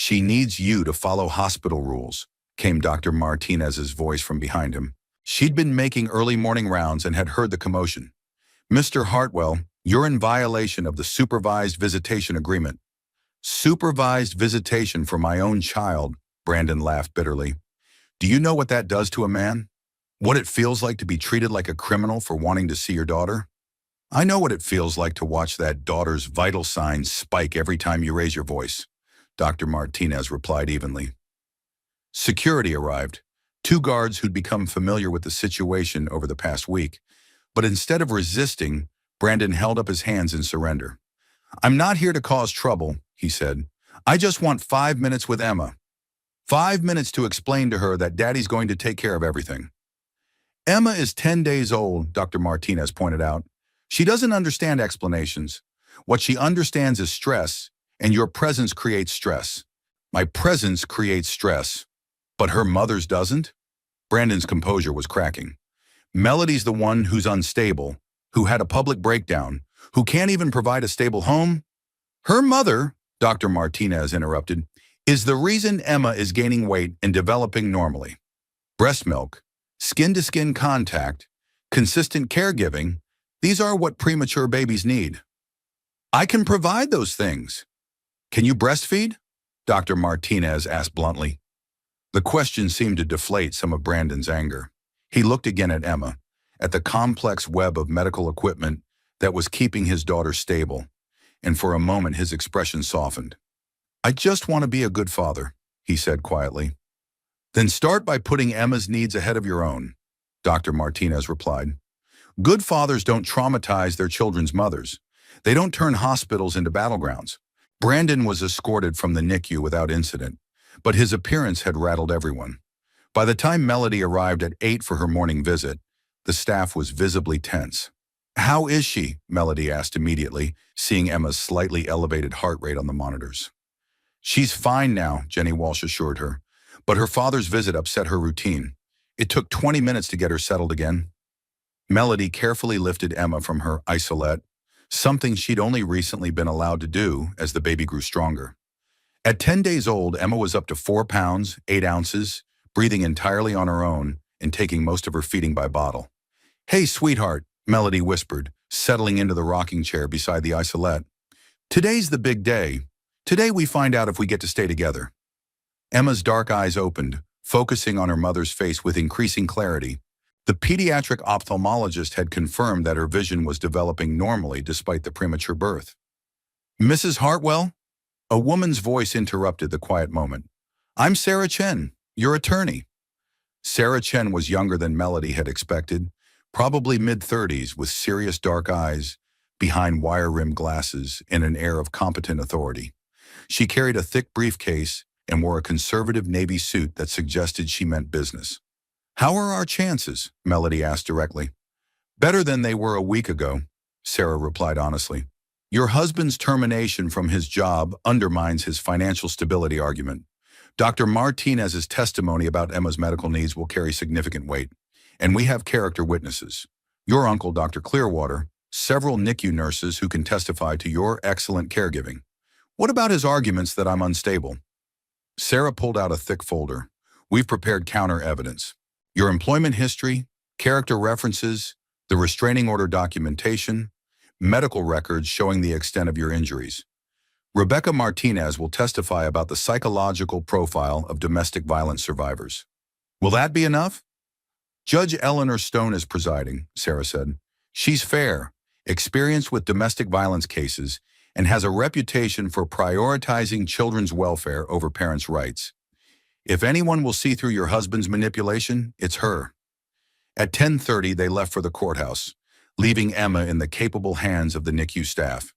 She needs you to follow hospital rules, came Dr. Martinez's voice from behind him. She'd been making early morning rounds and had heard the commotion. Mr. Hartwell, you're in violation of the supervised visitation agreement. Supervised visitation for my own child, Brandon laughed bitterly. Do you know what that does to a man? What it feels like to be treated like a criminal for wanting to see your daughter? I know what it feels like to watch that daughter's vital signs spike every time you raise your voice, Dr. Martinez replied evenly. Security arrived, 2 guards who'd become familiar with the situation over the past week. But instead of resisting, Brandon held up his hands in surrender. I'm not here to cause trouble, he said. I just want 5 minutes with Emma. 5 minutes to explain to her that Daddy's going to take care of everything. Emma is 10 days old, Dr. Martinez pointed out. She doesn't understand explanations. What she understands is stress, and your presence creates stress. My presence creates stress. But her mother's doesn't? Brandon's composure was cracking. Melody's the one who's unstable, who had a public breakdown, who can't even provide a stable home. Her mother, Dr. Martinez interrupted, is the reason Emma is gaining weight and developing normally. Breast milk, skin-to-skin contact, consistent caregiving, these are what premature babies need. I can provide those things. Can you breastfeed? Dr. Martinez asked bluntly. The question seemed to deflate some of Brandon's anger. He looked again at Emma, at the complex web of medical equipment that was keeping his daughter stable, and for a moment his expression softened. I just want to be a good father, he said quietly. Then start by putting Emma's needs ahead of your own, Dr. Martinez replied. Good fathers don't traumatize their children's mothers. They don't turn hospitals into battlegrounds. Brandon was escorted from the NICU without incident, but his appearance had rattled everyone. By the time Melody arrived at 8 for her morning visit, the staff was visibly tense. How is she? Melody asked immediately, seeing Emma's slightly elevated heart rate on the monitors. She's fine now, Jenny Walsh assured her, but her father's visit upset her routine. It took 20 minutes to get her settled again. Melody carefully lifted Emma from her isolette, something she'd only recently been allowed to do as the baby grew stronger. At 10 days old, Emma was up to 4 pounds, 8 ounces, breathing entirely on her own and taking most of her feeding by bottle. Hey, sweetheart, Melody whispered, settling into the rocking chair beside the isolette. Today's the big day. Today we find out if we get to stay together. Emma's dark eyes opened, focusing on her mother's face with increasing clarity. The pediatric ophthalmologist had confirmed that her vision was developing normally despite the premature birth. Mrs. Hartwell? A woman's voice interrupted the quiet moment. I'm Sarah Chen, your attorney. Sarah Chen was younger than Melody had expected, probably mid-30s with serious dark eyes, behind wire-rimmed glasses and an air of competent authority. She carried a thick briefcase and wore a conservative navy suit that suggested she meant business. How are our chances? Melody asked directly. Better than they were a week ago, Sarah replied honestly. Your husband's termination from his job undermines his financial stability argument. Dr. Martinez's testimony about Emma's medical needs will carry significant weight, and we have character witnesses. Your uncle, Dr. Clearwater, several NICU nurses who can testify to your excellent caregiving. What about his arguments that I'm unstable? Sarah pulled out a thick folder. We've prepared counter evidence. Your employment history, character references, the restraining order documentation, medical records showing the extent of your injuries. Rebecca Martinez will testify about the psychological profile of domestic violence survivors. Will that be enough? Judge Eleanor Stone is presiding, Sarah said. She's fair, experienced with domestic violence cases, and has a reputation for prioritizing children's welfare over parents' rights. If anyone will see through your husband's manipulation, it's her. At 10:30, they left for the courthouse, leaving Emma in the capable hands of the NICU staff.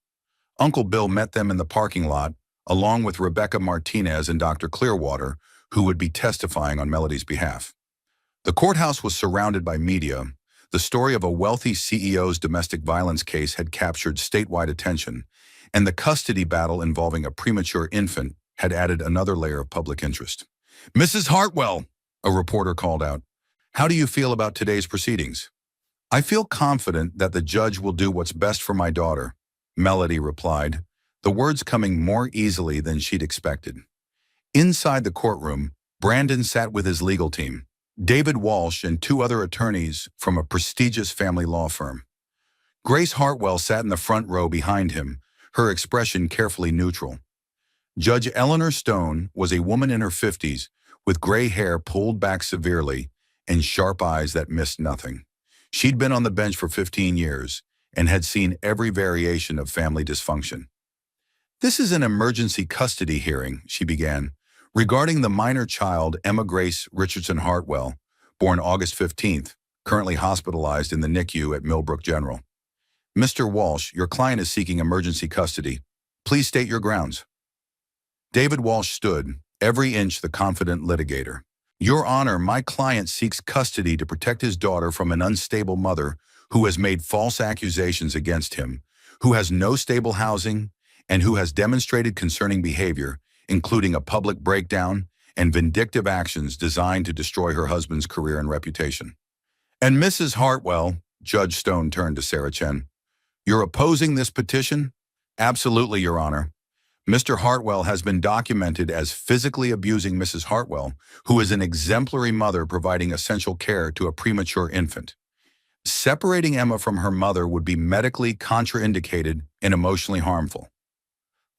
Uncle Bill met them in the parking lot, along with Rebecca Martinez and Dr. Clearwater, who would be testifying on Melody's behalf. The courthouse was surrounded by media. The story of a wealthy CEO's domestic violence case had captured statewide attention, and the custody battle involving a premature infant had added another layer of public interest. Mrs. Hartwell, a reporter called out, how do you feel about today's proceedings? I feel confident that the judge will do what's best for my daughter, Melody replied, the words coming more easily than she'd expected. Inside the courtroom, Brandon sat with his legal team, David Walsh and two other attorneys from a prestigious family law firm. Grace Hartwell sat in the front row behind him, her expression carefully neutral. Judge Eleanor Stone was a woman in her 50s with gray hair pulled back severely and sharp eyes that missed nothing. She'd been on the bench for 15 years and had seen every variation of family dysfunction. "This is an emergency custody hearing," she began, "regarding the minor child Emma Grace Richardson Hartwell, born August 15th, currently hospitalized in the NICU at Millbrook General. Mr. Walsh, your client is seeking emergency custody. Please state your grounds." David Walsh stood, every inch the confident litigator. "Your Honor, my client seeks custody to protect his daughter from an unstable mother who has made false accusations against him, who has no stable housing, and who has demonstrated concerning behavior, including a public breakdown and vindictive actions designed to destroy her husband's career and reputation." "And Mrs. Hartwell," Judge Stone turned to Sarah Chen, "you're opposing this petition?" "Absolutely, Your Honor. Mr. Hartwell has been documented as physically abusing Mrs. Hartwell, who is an exemplary mother providing essential care to a premature infant. Separating Emma from her mother would be medically contraindicated and emotionally harmful."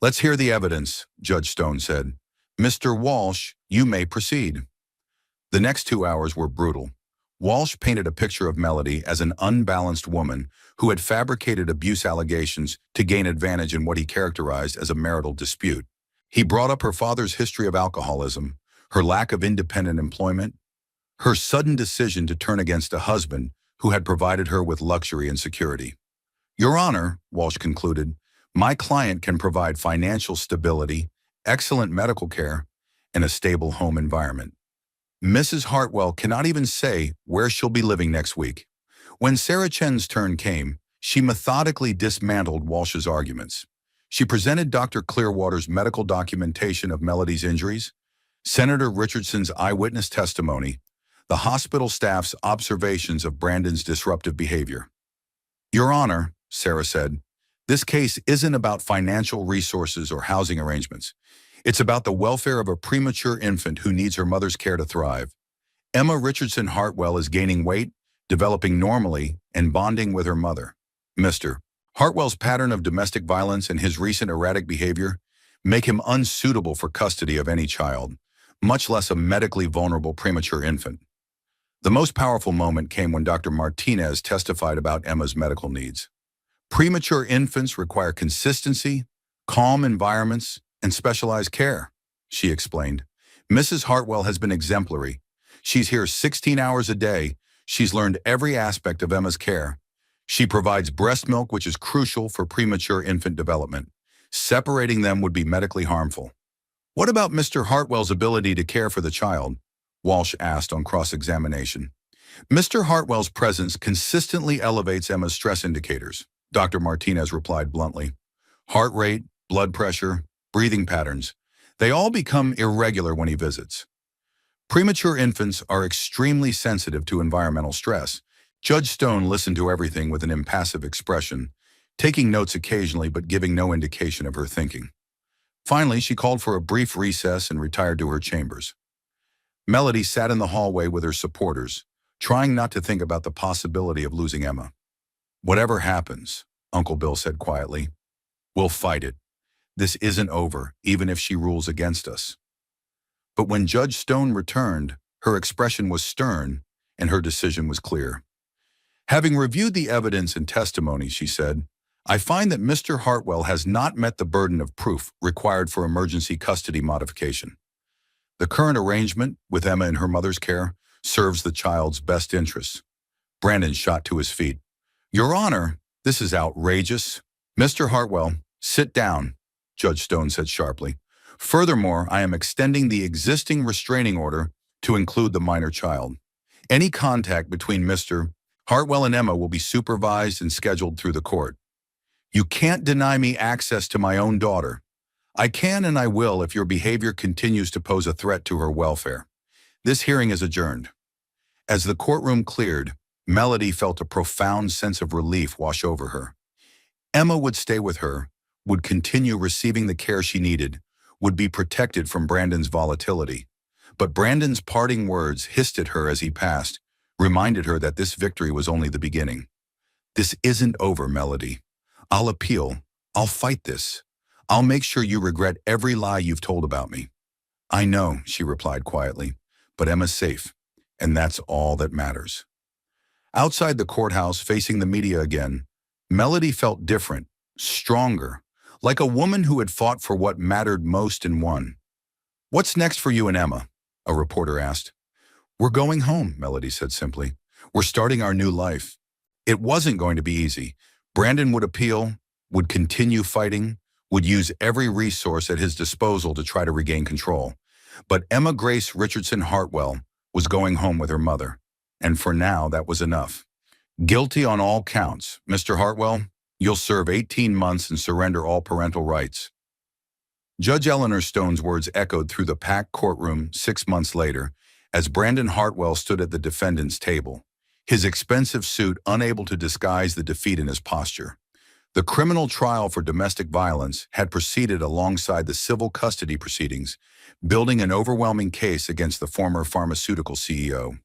"Let's hear the evidence," Judge Stone said. "Mr. Walsh, you may proceed." The next 2 hours were brutal. Walsh painted a picture of Melody as an unbalanced woman who had fabricated abuse allegations to gain advantage in what he characterized as a marital dispute. He brought up her father's history of alcoholism, her lack of independent employment, her sudden decision to turn against a husband who had provided her with luxury and security. "Your Honor," Walsh concluded, "my client can provide financial stability, excellent medical care, and a stable home environment. Mrs. Hartwell cannot even say where she'll be living next week." When Sarah Chen's turn came, she methodically dismantled Walsh's arguments. She presented Dr. Clearwater's medical documentation of Melody's injuries, Senator Richardson's eyewitness testimony, the hospital staff's observations of Brandon's disruptive behavior. "Your Honor," Sarah said, "this case isn't about financial resources or housing arrangements. It's about the welfare of a premature infant who needs her mother's care to thrive. Emma Richardson Hartwell is gaining weight, developing normally, and bonding with her mother. Mr. Hartwell's pattern of domestic violence and his recent erratic behavior make him unsuitable for custody of any child, much less a medically vulnerable premature infant." The most powerful moment came when Dr. Martinez testified about Emma's medical needs. "Premature infants require consistency, calm environments, and specialized care," she explained. "Mrs. Hartwell has been exemplary. She's here 16 hours a day. She's learned every aspect of Emma's care. She provides breast milk, which is crucial for premature infant development. Separating them would be medically harmful." "What about Mr. Hartwell's ability to care for the child?" Walsh asked on cross-examination. "Mr. Hartwell's presence consistently elevates Emma's stress indicators," Dr. Martinez replied bluntly. "Heart rate, blood pressure, breathing patterns, they all become irregular when he visits. Premature infants are extremely sensitive to environmental stress." Judge Stone listened to everything with an impassive expression, taking notes occasionally but giving no indication of her thinking. Finally, she called for a brief recess and retired to her chambers. Melody sat in the hallway with her supporters, trying not to think about the possibility of losing Emma. "Whatever happens," Uncle Bill said quietly, "we'll fight it. This isn't over, even if she rules against us." But when Judge Stone returned, her expression was stern and her decision was clear. "Having reviewed the evidence and testimony," she said, "I find that Mr. Hartwell has not met the burden of proof required for emergency custody modification. The current arrangement, with Emma in her mother's care, serves the child's best interests." Brandon shot to his feet. "Your Honor, this is outrageous." "Mr. Hartwell, sit down," Judge Stone said sharply. "Furthermore, I am extending the existing restraining order to include the minor child. Any contact between Mr. Hartwell and Emma will be supervised and scheduled through the court. You can't deny me access to my own daughter. I can and I will if your behavior continues to pose a threat to her welfare. This hearing is adjourned." As the courtroom cleared, Melody felt a profound sense of relief wash over her. Emma would stay with her, would continue receiving the care she needed, would be protected from Brandon's volatility. But Brandon's parting words hissed at her as he passed, reminded her that this victory was only the beginning. "This isn't over, Melody. I'll appeal. I'll fight this. I'll make sure you regret every lie you've told about me." "I know," she replied quietly, "but Emma's safe, and that's all that matters." Outside the courthouse, facing the media again, Melody felt different, stronger, like a woman who had fought for what mattered most and won. "What's next for you and Emma?" a reporter asked. "We're going home," Melody said simply. "We're starting our new life." It wasn't going to be easy. Brandon would appeal, would continue fighting, would use every resource at his disposal to try to regain control. But Emma Grace Richardson Hartwell was going home with her mother. And for now, that was enough. "Guilty on all counts, Mr. Hartwell. You'll serve 18 months and surrender all parental rights." Judge Eleanor Stone's words echoed through the packed courtroom 6 months later as Brandon Hartwell stood at the defendant's table, his expensive suit unable to disguise the defeat in his posture. The criminal trial for domestic violence had proceeded alongside the civil custody proceedings, building an overwhelming case against the former pharmaceutical CEO.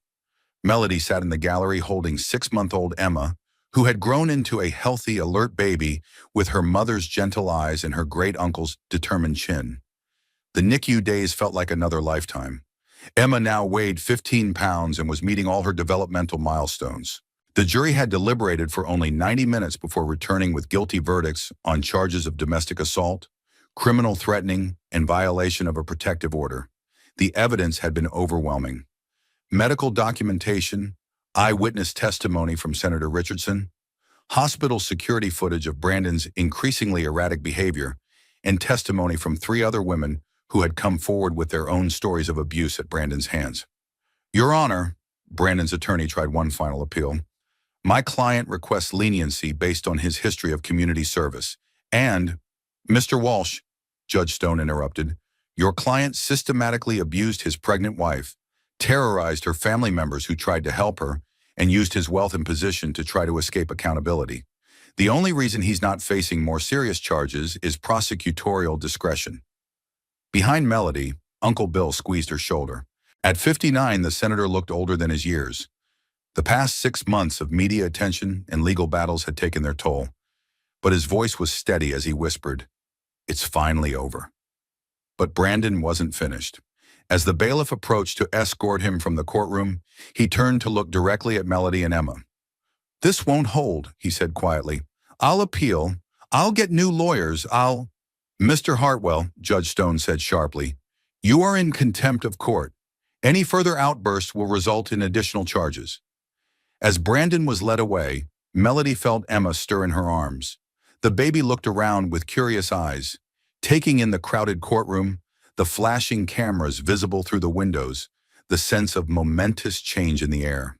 Melody sat in the gallery holding 6-month-old Emma, who had grown into a healthy, alert baby with her mother's gentle eyes and her great-uncle's determined chin. The NICU days felt like another lifetime. Emma now weighed 15 pounds and was meeting all her developmental milestones. The jury had deliberated for only 90 minutes before returning with guilty verdicts on charges of domestic assault, criminal threatening, and violation of a protective order. The evidence had been overwhelming. Medical documentation, eyewitness testimony from Senator Richardson, hospital security footage of Brandon's increasingly erratic behavior, and testimony from 3 other women who had come forward with their own stories of abuse at Brandon's hands. "Your Honor," Brandon's attorney tried one final appeal, "my client requests leniency based on his history of community service. And, Mr. Walsh," Judge Stone interrupted, "your client systematically abused his pregnant wife, terrorized her family members who tried to help her, and used his wealth and position to try to escape accountability. The only reason he's not facing more serious charges is prosecutorial discretion." Behind Melody, Uncle Bill squeezed her shoulder. At 59, the senator looked older than his years. The past 6 months of media attention and legal battles had taken their toll, but his voice was steady as he whispered, "It's finally over." But Brandon wasn't finished. As the bailiff approached to escort him from the courtroom, he turned to look directly at Melody and Emma. "This won't hold," he said quietly. "I'll appeal. I'll get new lawyers. Mr. Hartwell," Judge Stone said sharply, "you are in contempt of court. Any further outbursts will result in additional charges." As Brandon was led away, Melody felt Emma stir in her arms. The baby looked around with curious eyes, taking in the crowded courtroom, the flashing cameras visible through the windows, the sense of momentous change in the air.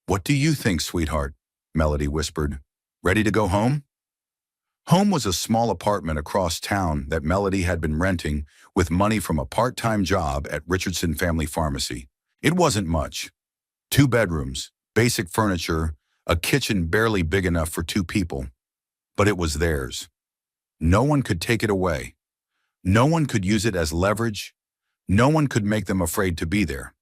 "What do you think, sweetheart?" Melody whispered. "Ready to go home?" Home was a small apartment across town that Melody had been renting with money from a part-time job at Richardson Family Pharmacy. It wasn't much. 2 bedrooms, basic furniture, a kitchen barely big enough for 2 people. But it was theirs. No one could take it away. No one could use it as leverage. No one could make them afraid to be there.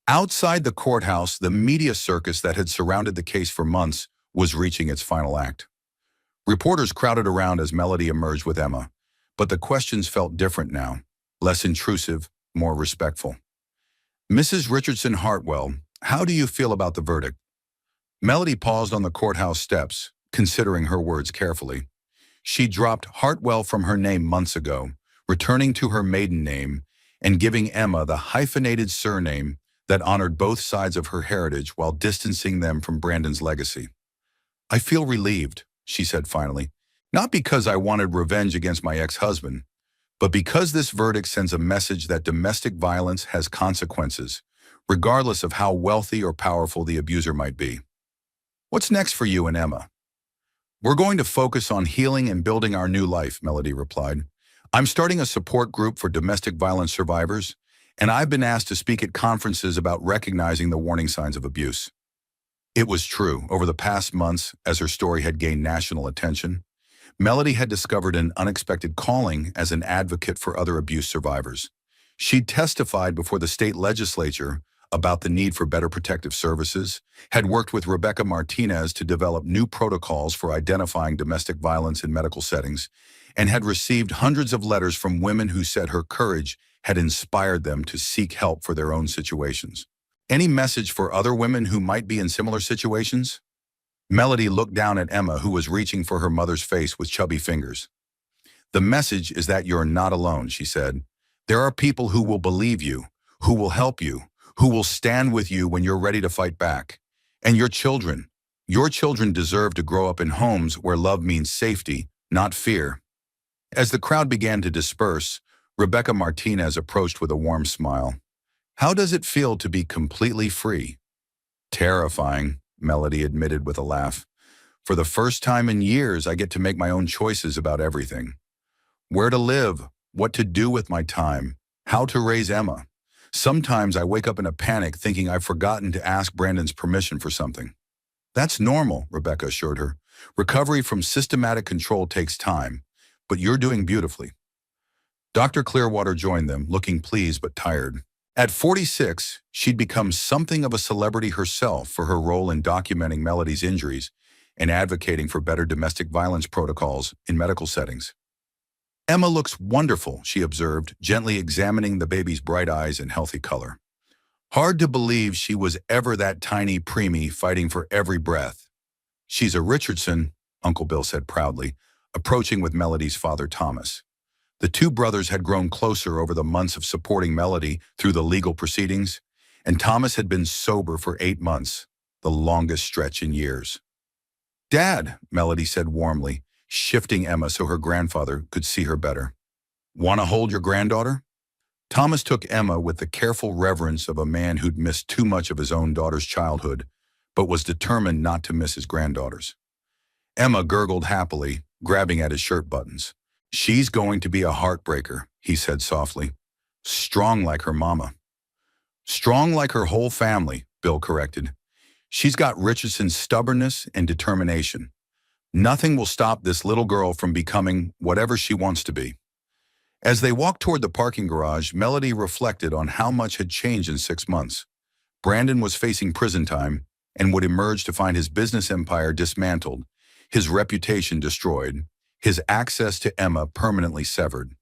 Outside the courthouse, the media circus that had surrounded the case for months was reaching its final act. Reporters crowded around as Melody emerged with Emma, but the questions felt different now, less intrusive, more respectful. "Mrs. Richardson Hartwell, how do you feel about the verdict?" Melody paused on the courthouse steps, considering her words carefully. She dropped Hartwell from her name months ago, returning to her maiden name and giving Emma the hyphenated surname that honored both sides of her heritage while distancing them from Brandon's legacy. "I feel relieved," she said finally, "not because I wanted revenge against my ex-husband, but because this verdict sends a message that domestic violence has consequences, regardless of how wealthy or powerful the abuser might be." "What's next for you and Emma?" "We're going to focus on healing and building our new life," Melody replied. "I'm starting a support group for domestic violence survivors, and I've been asked to speak at conferences about recognizing the warning signs of abuse." It was true. Over the past months, as her story had gained national attention, Melody had discovered an unexpected calling as an advocate for other abuse survivors. She'd testified before the state legislature about the need for better protective services, had worked with Rebecca Martinez to develop new protocols for identifying domestic violence in medical settings, and had received hundreds of letters from women who said her courage had inspired them to seek help for their own situations. Any message for other women who might be in similar situations? Melody looked down at Emma, who was reaching for her mother's face with chubby fingers. The message is that you're not alone, she said. There are people who will believe you, who will help you, who will stand with you when you're ready to fight back. And your children deserve to grow up in homes where love means safety, not fear. As the crowd began to disperse, Rebecca Martinez approached with a warm smile. How does it feel to be completely free? Terrifying, Melody admitted with a laugh. For the first time in years, I get to make my own choices about everything. Where to live, what to do with my time, how to raise Emma. Sometimes I wake up in a panic thinking I've forgotten to ask Brandon's permission for something. That's normal, Rebecca assured her. Recovery from systematic control takes time, but you're doing beautifully. Dr. Clearwater joined them, looking pleased but tired. At 46, she'd become something of a celebrity herself for her role in documenting Melody's injuries and advocating for better domestic violence protocols in medical settings. Emma looks wonderful, she observed, gently examining the baby's bright eyes and healthy color. Hard to believe she was ever that tiny preemie fighting for every breath. She's a Richardson, Uncle Bill said proudly, approaching with Melody's father Thomas. The two brothers had grown closer over the months of supporting Melody through the legal proceedings, and Thomas had been sober for 8 months, the longest stretch in years. Dad, Melody said warmly, shifting Emma so her grandfather could see her better. Want to hold your granddaughter? Thomas took Emma with the careful reverence of a man who'd missed too much of his own daughter's childhood, but was determined not to miss his granddaughter's. Emma gurgled happily, grabbing at his shirt buttons. She's going to be a heartbreaker, he said softly. Strong like her mama. Strong like her whole family, Bill corrected. She's got Richardson's stubbornness and determination. Nothing will stop this little girl from becoming whatever she wants to be. As they walked toward the parking garage, Melody reflected on how much had changed in 6 months. Brandon was facing prison time and would emerge to find his business empire dismantled, his reputation destroyed, his access to Emma permanently severed.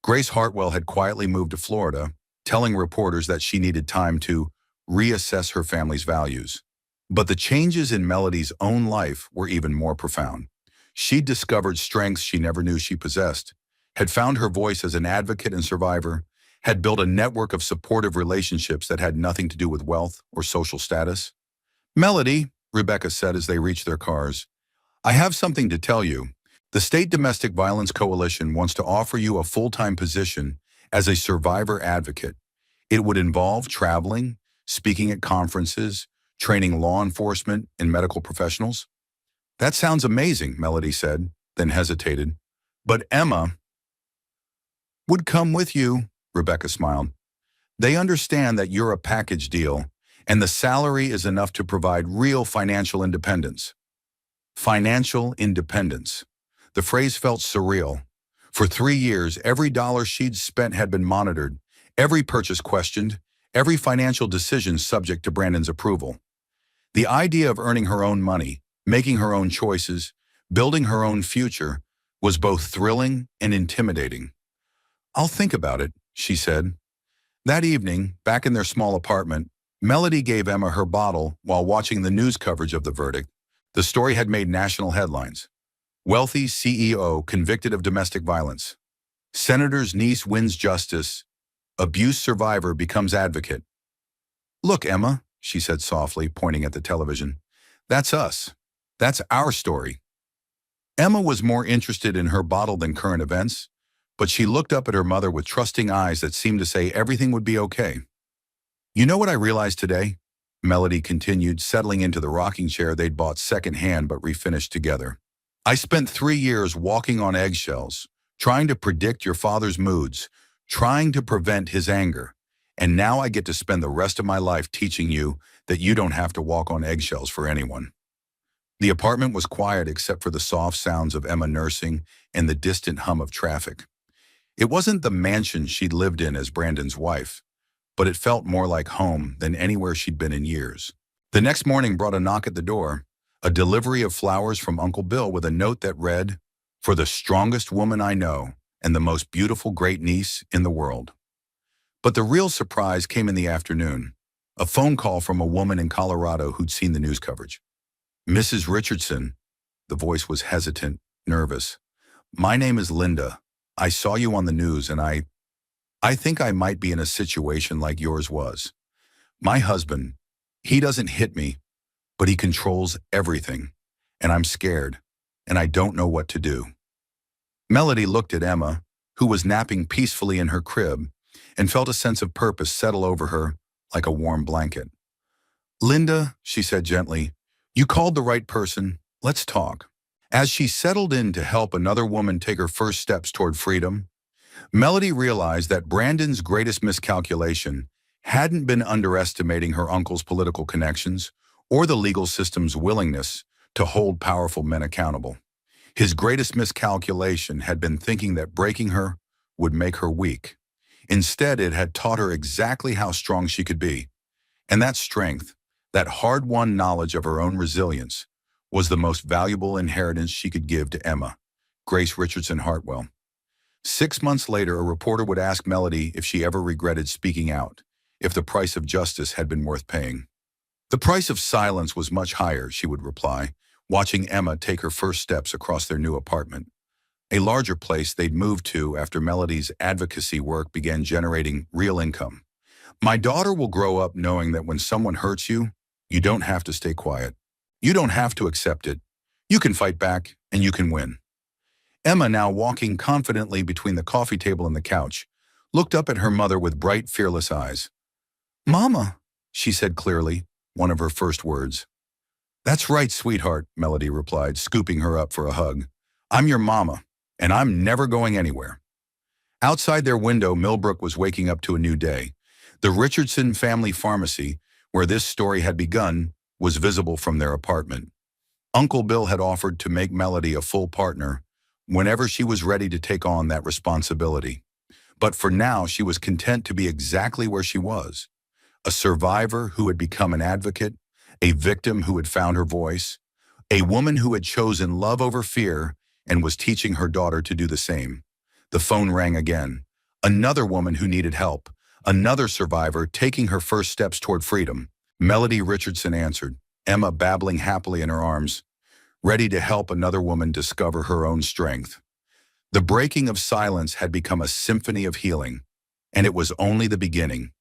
Grace Hartwell had quietly moved to Florida, telling reporters that she needed time to reassess her family's values. But the changes in Melody's own life were even more profound. She'd discovered strengths she never knew she possessed, had found her voice as an advocate and survivor, had built a network of supportive relationships that had nothing to do with wealth or social status. Melody, Rebecca said as they reached their cars, I have something to tell you. The State Domestic Violence Coalition wants to offer you a full-time position as a survivor advocate. It would involve traveling, speaking at conferences, training law enforcement and medical professionals. That sounds amazing, Melody said, then hesitated. But Emma would come with you, Rebecca smiled. They understand that you're a package deal, and the salary is enough to provide real financial independence. Financial independence. The phrase felt surreal. For 3 years, every dollar she'd spent had been monitored, every purchase questioned, every financial decision subject to Brandon's approval. The idea of earning her own money, making her own choices, building her own future, was both thrilling and intimidating. I'll think about it, she said. That evening, back in their small apartment, Melody gave Emma her bottle while watching the news coverage of the verdict. The story had made national headlines. Wealthy CEO convicted of domestic violence. Senator's niece wins justice. Abuse survivor becomes advocate. Look, Emma, she said softly, pointing at the television. That's us. That's our story. Emma was more interested in her bottle than current events, but she looked up at her mother with trusting eyes that seemed to say everything would be okay. You know what I realized today? Melody continued, settling into the rocking chair they'd bought secondhand but refinished together. I spent 3 years walking on eggshells, trying to predict your father's moods, trying to prevent his anger, and now I get to spend the rest of my life teaching you that you don't have to walk on eggshells for anyone. The apartment was quiet except for the soft sounds of Emma nursing and the distant hum of traffic. It wasn't the mansion she'd lived in as Brandon's wife, but it felt more like home than anywhere she'd been in years. The next morning brought a knock at the door, a delivery of flowers from Uncle Bill with a note that read, "For the strongest woman I know and the most beautiful great niece in the world." But the real surprise came in the afternoon, a phone call from a woman in Colorado who'd seen the news coverage. "Mrs. Richardson," the voice was hesitant, nervous. "My name is Linda. I saw you on the news and I think I might be in a situation like yours was. My husband, he doesn't hit me, but he controls everything, and I'm scared, and I don't know what to do." Melody looked at Emma, who was napping peacefully in her crib, and felt a sense of purpose settle over her like a warm blanket. "Linda," she said gently, "you called the right person. Let's talk." As she settled in to help another woman take her first steps toward freedom, Melody realized that Brandon's greatest miscalculation hadn't been underestimating her uncle's political connections or the legal system's willingness to hold powerful men accountable. His greatest miscalculation had been thinking that breaking her would make her weak. Instead, it had taught her exactly how strong she could be. And that strength, that hard-won knowledge of her own resilience, was the most valuable inheritance she could give to Emma, Grace Richardson Hartwell. 6 months later, a reporter would ask Melody if she ever regretted speaking out, if the price of justice had been worth paying. "The price of silence was much higher," she would reply, watching Emma take her first steps across their new apartment, a larger place they'd moved to after Melody's advocacy work began generating real income. "My daughter will grow up knowing that when someone hurts you, you don't have to stay quiet. You don't have to accept it. You can fight back, and you can win." Emma, now walking confidently between the coffee table and the couch, looked up at her mother with bright, fearless eyes. "Mama," she said clearly, one of her first words. "That's right, sweetheart," Melody replied, scooping her up for a hug. "I'm your mama, and I'm never going anywhere." Outside their window, Millbrook was waking up to a new day. The Richardson family pharmacy, where this story had begun, was visible from their apartment. Uncle Bill had offered to make Melody a full partner whenever she was ready to take on that responsibility. But for now, she was content to be exactly where she was, a survivor who had become an advocate, a victim who had found her voice, a woman who had chosen love over fear and was teaching her daughter to do the same. The phone rang again. Another woman who needed help, another survivor taking her first steps toward freedom. Melody Richardson answered, Emma babbling happily in her arms, ready to help another woman discover her own strength. The breaking of silence had become a symphony of healing, and it was only the beginning.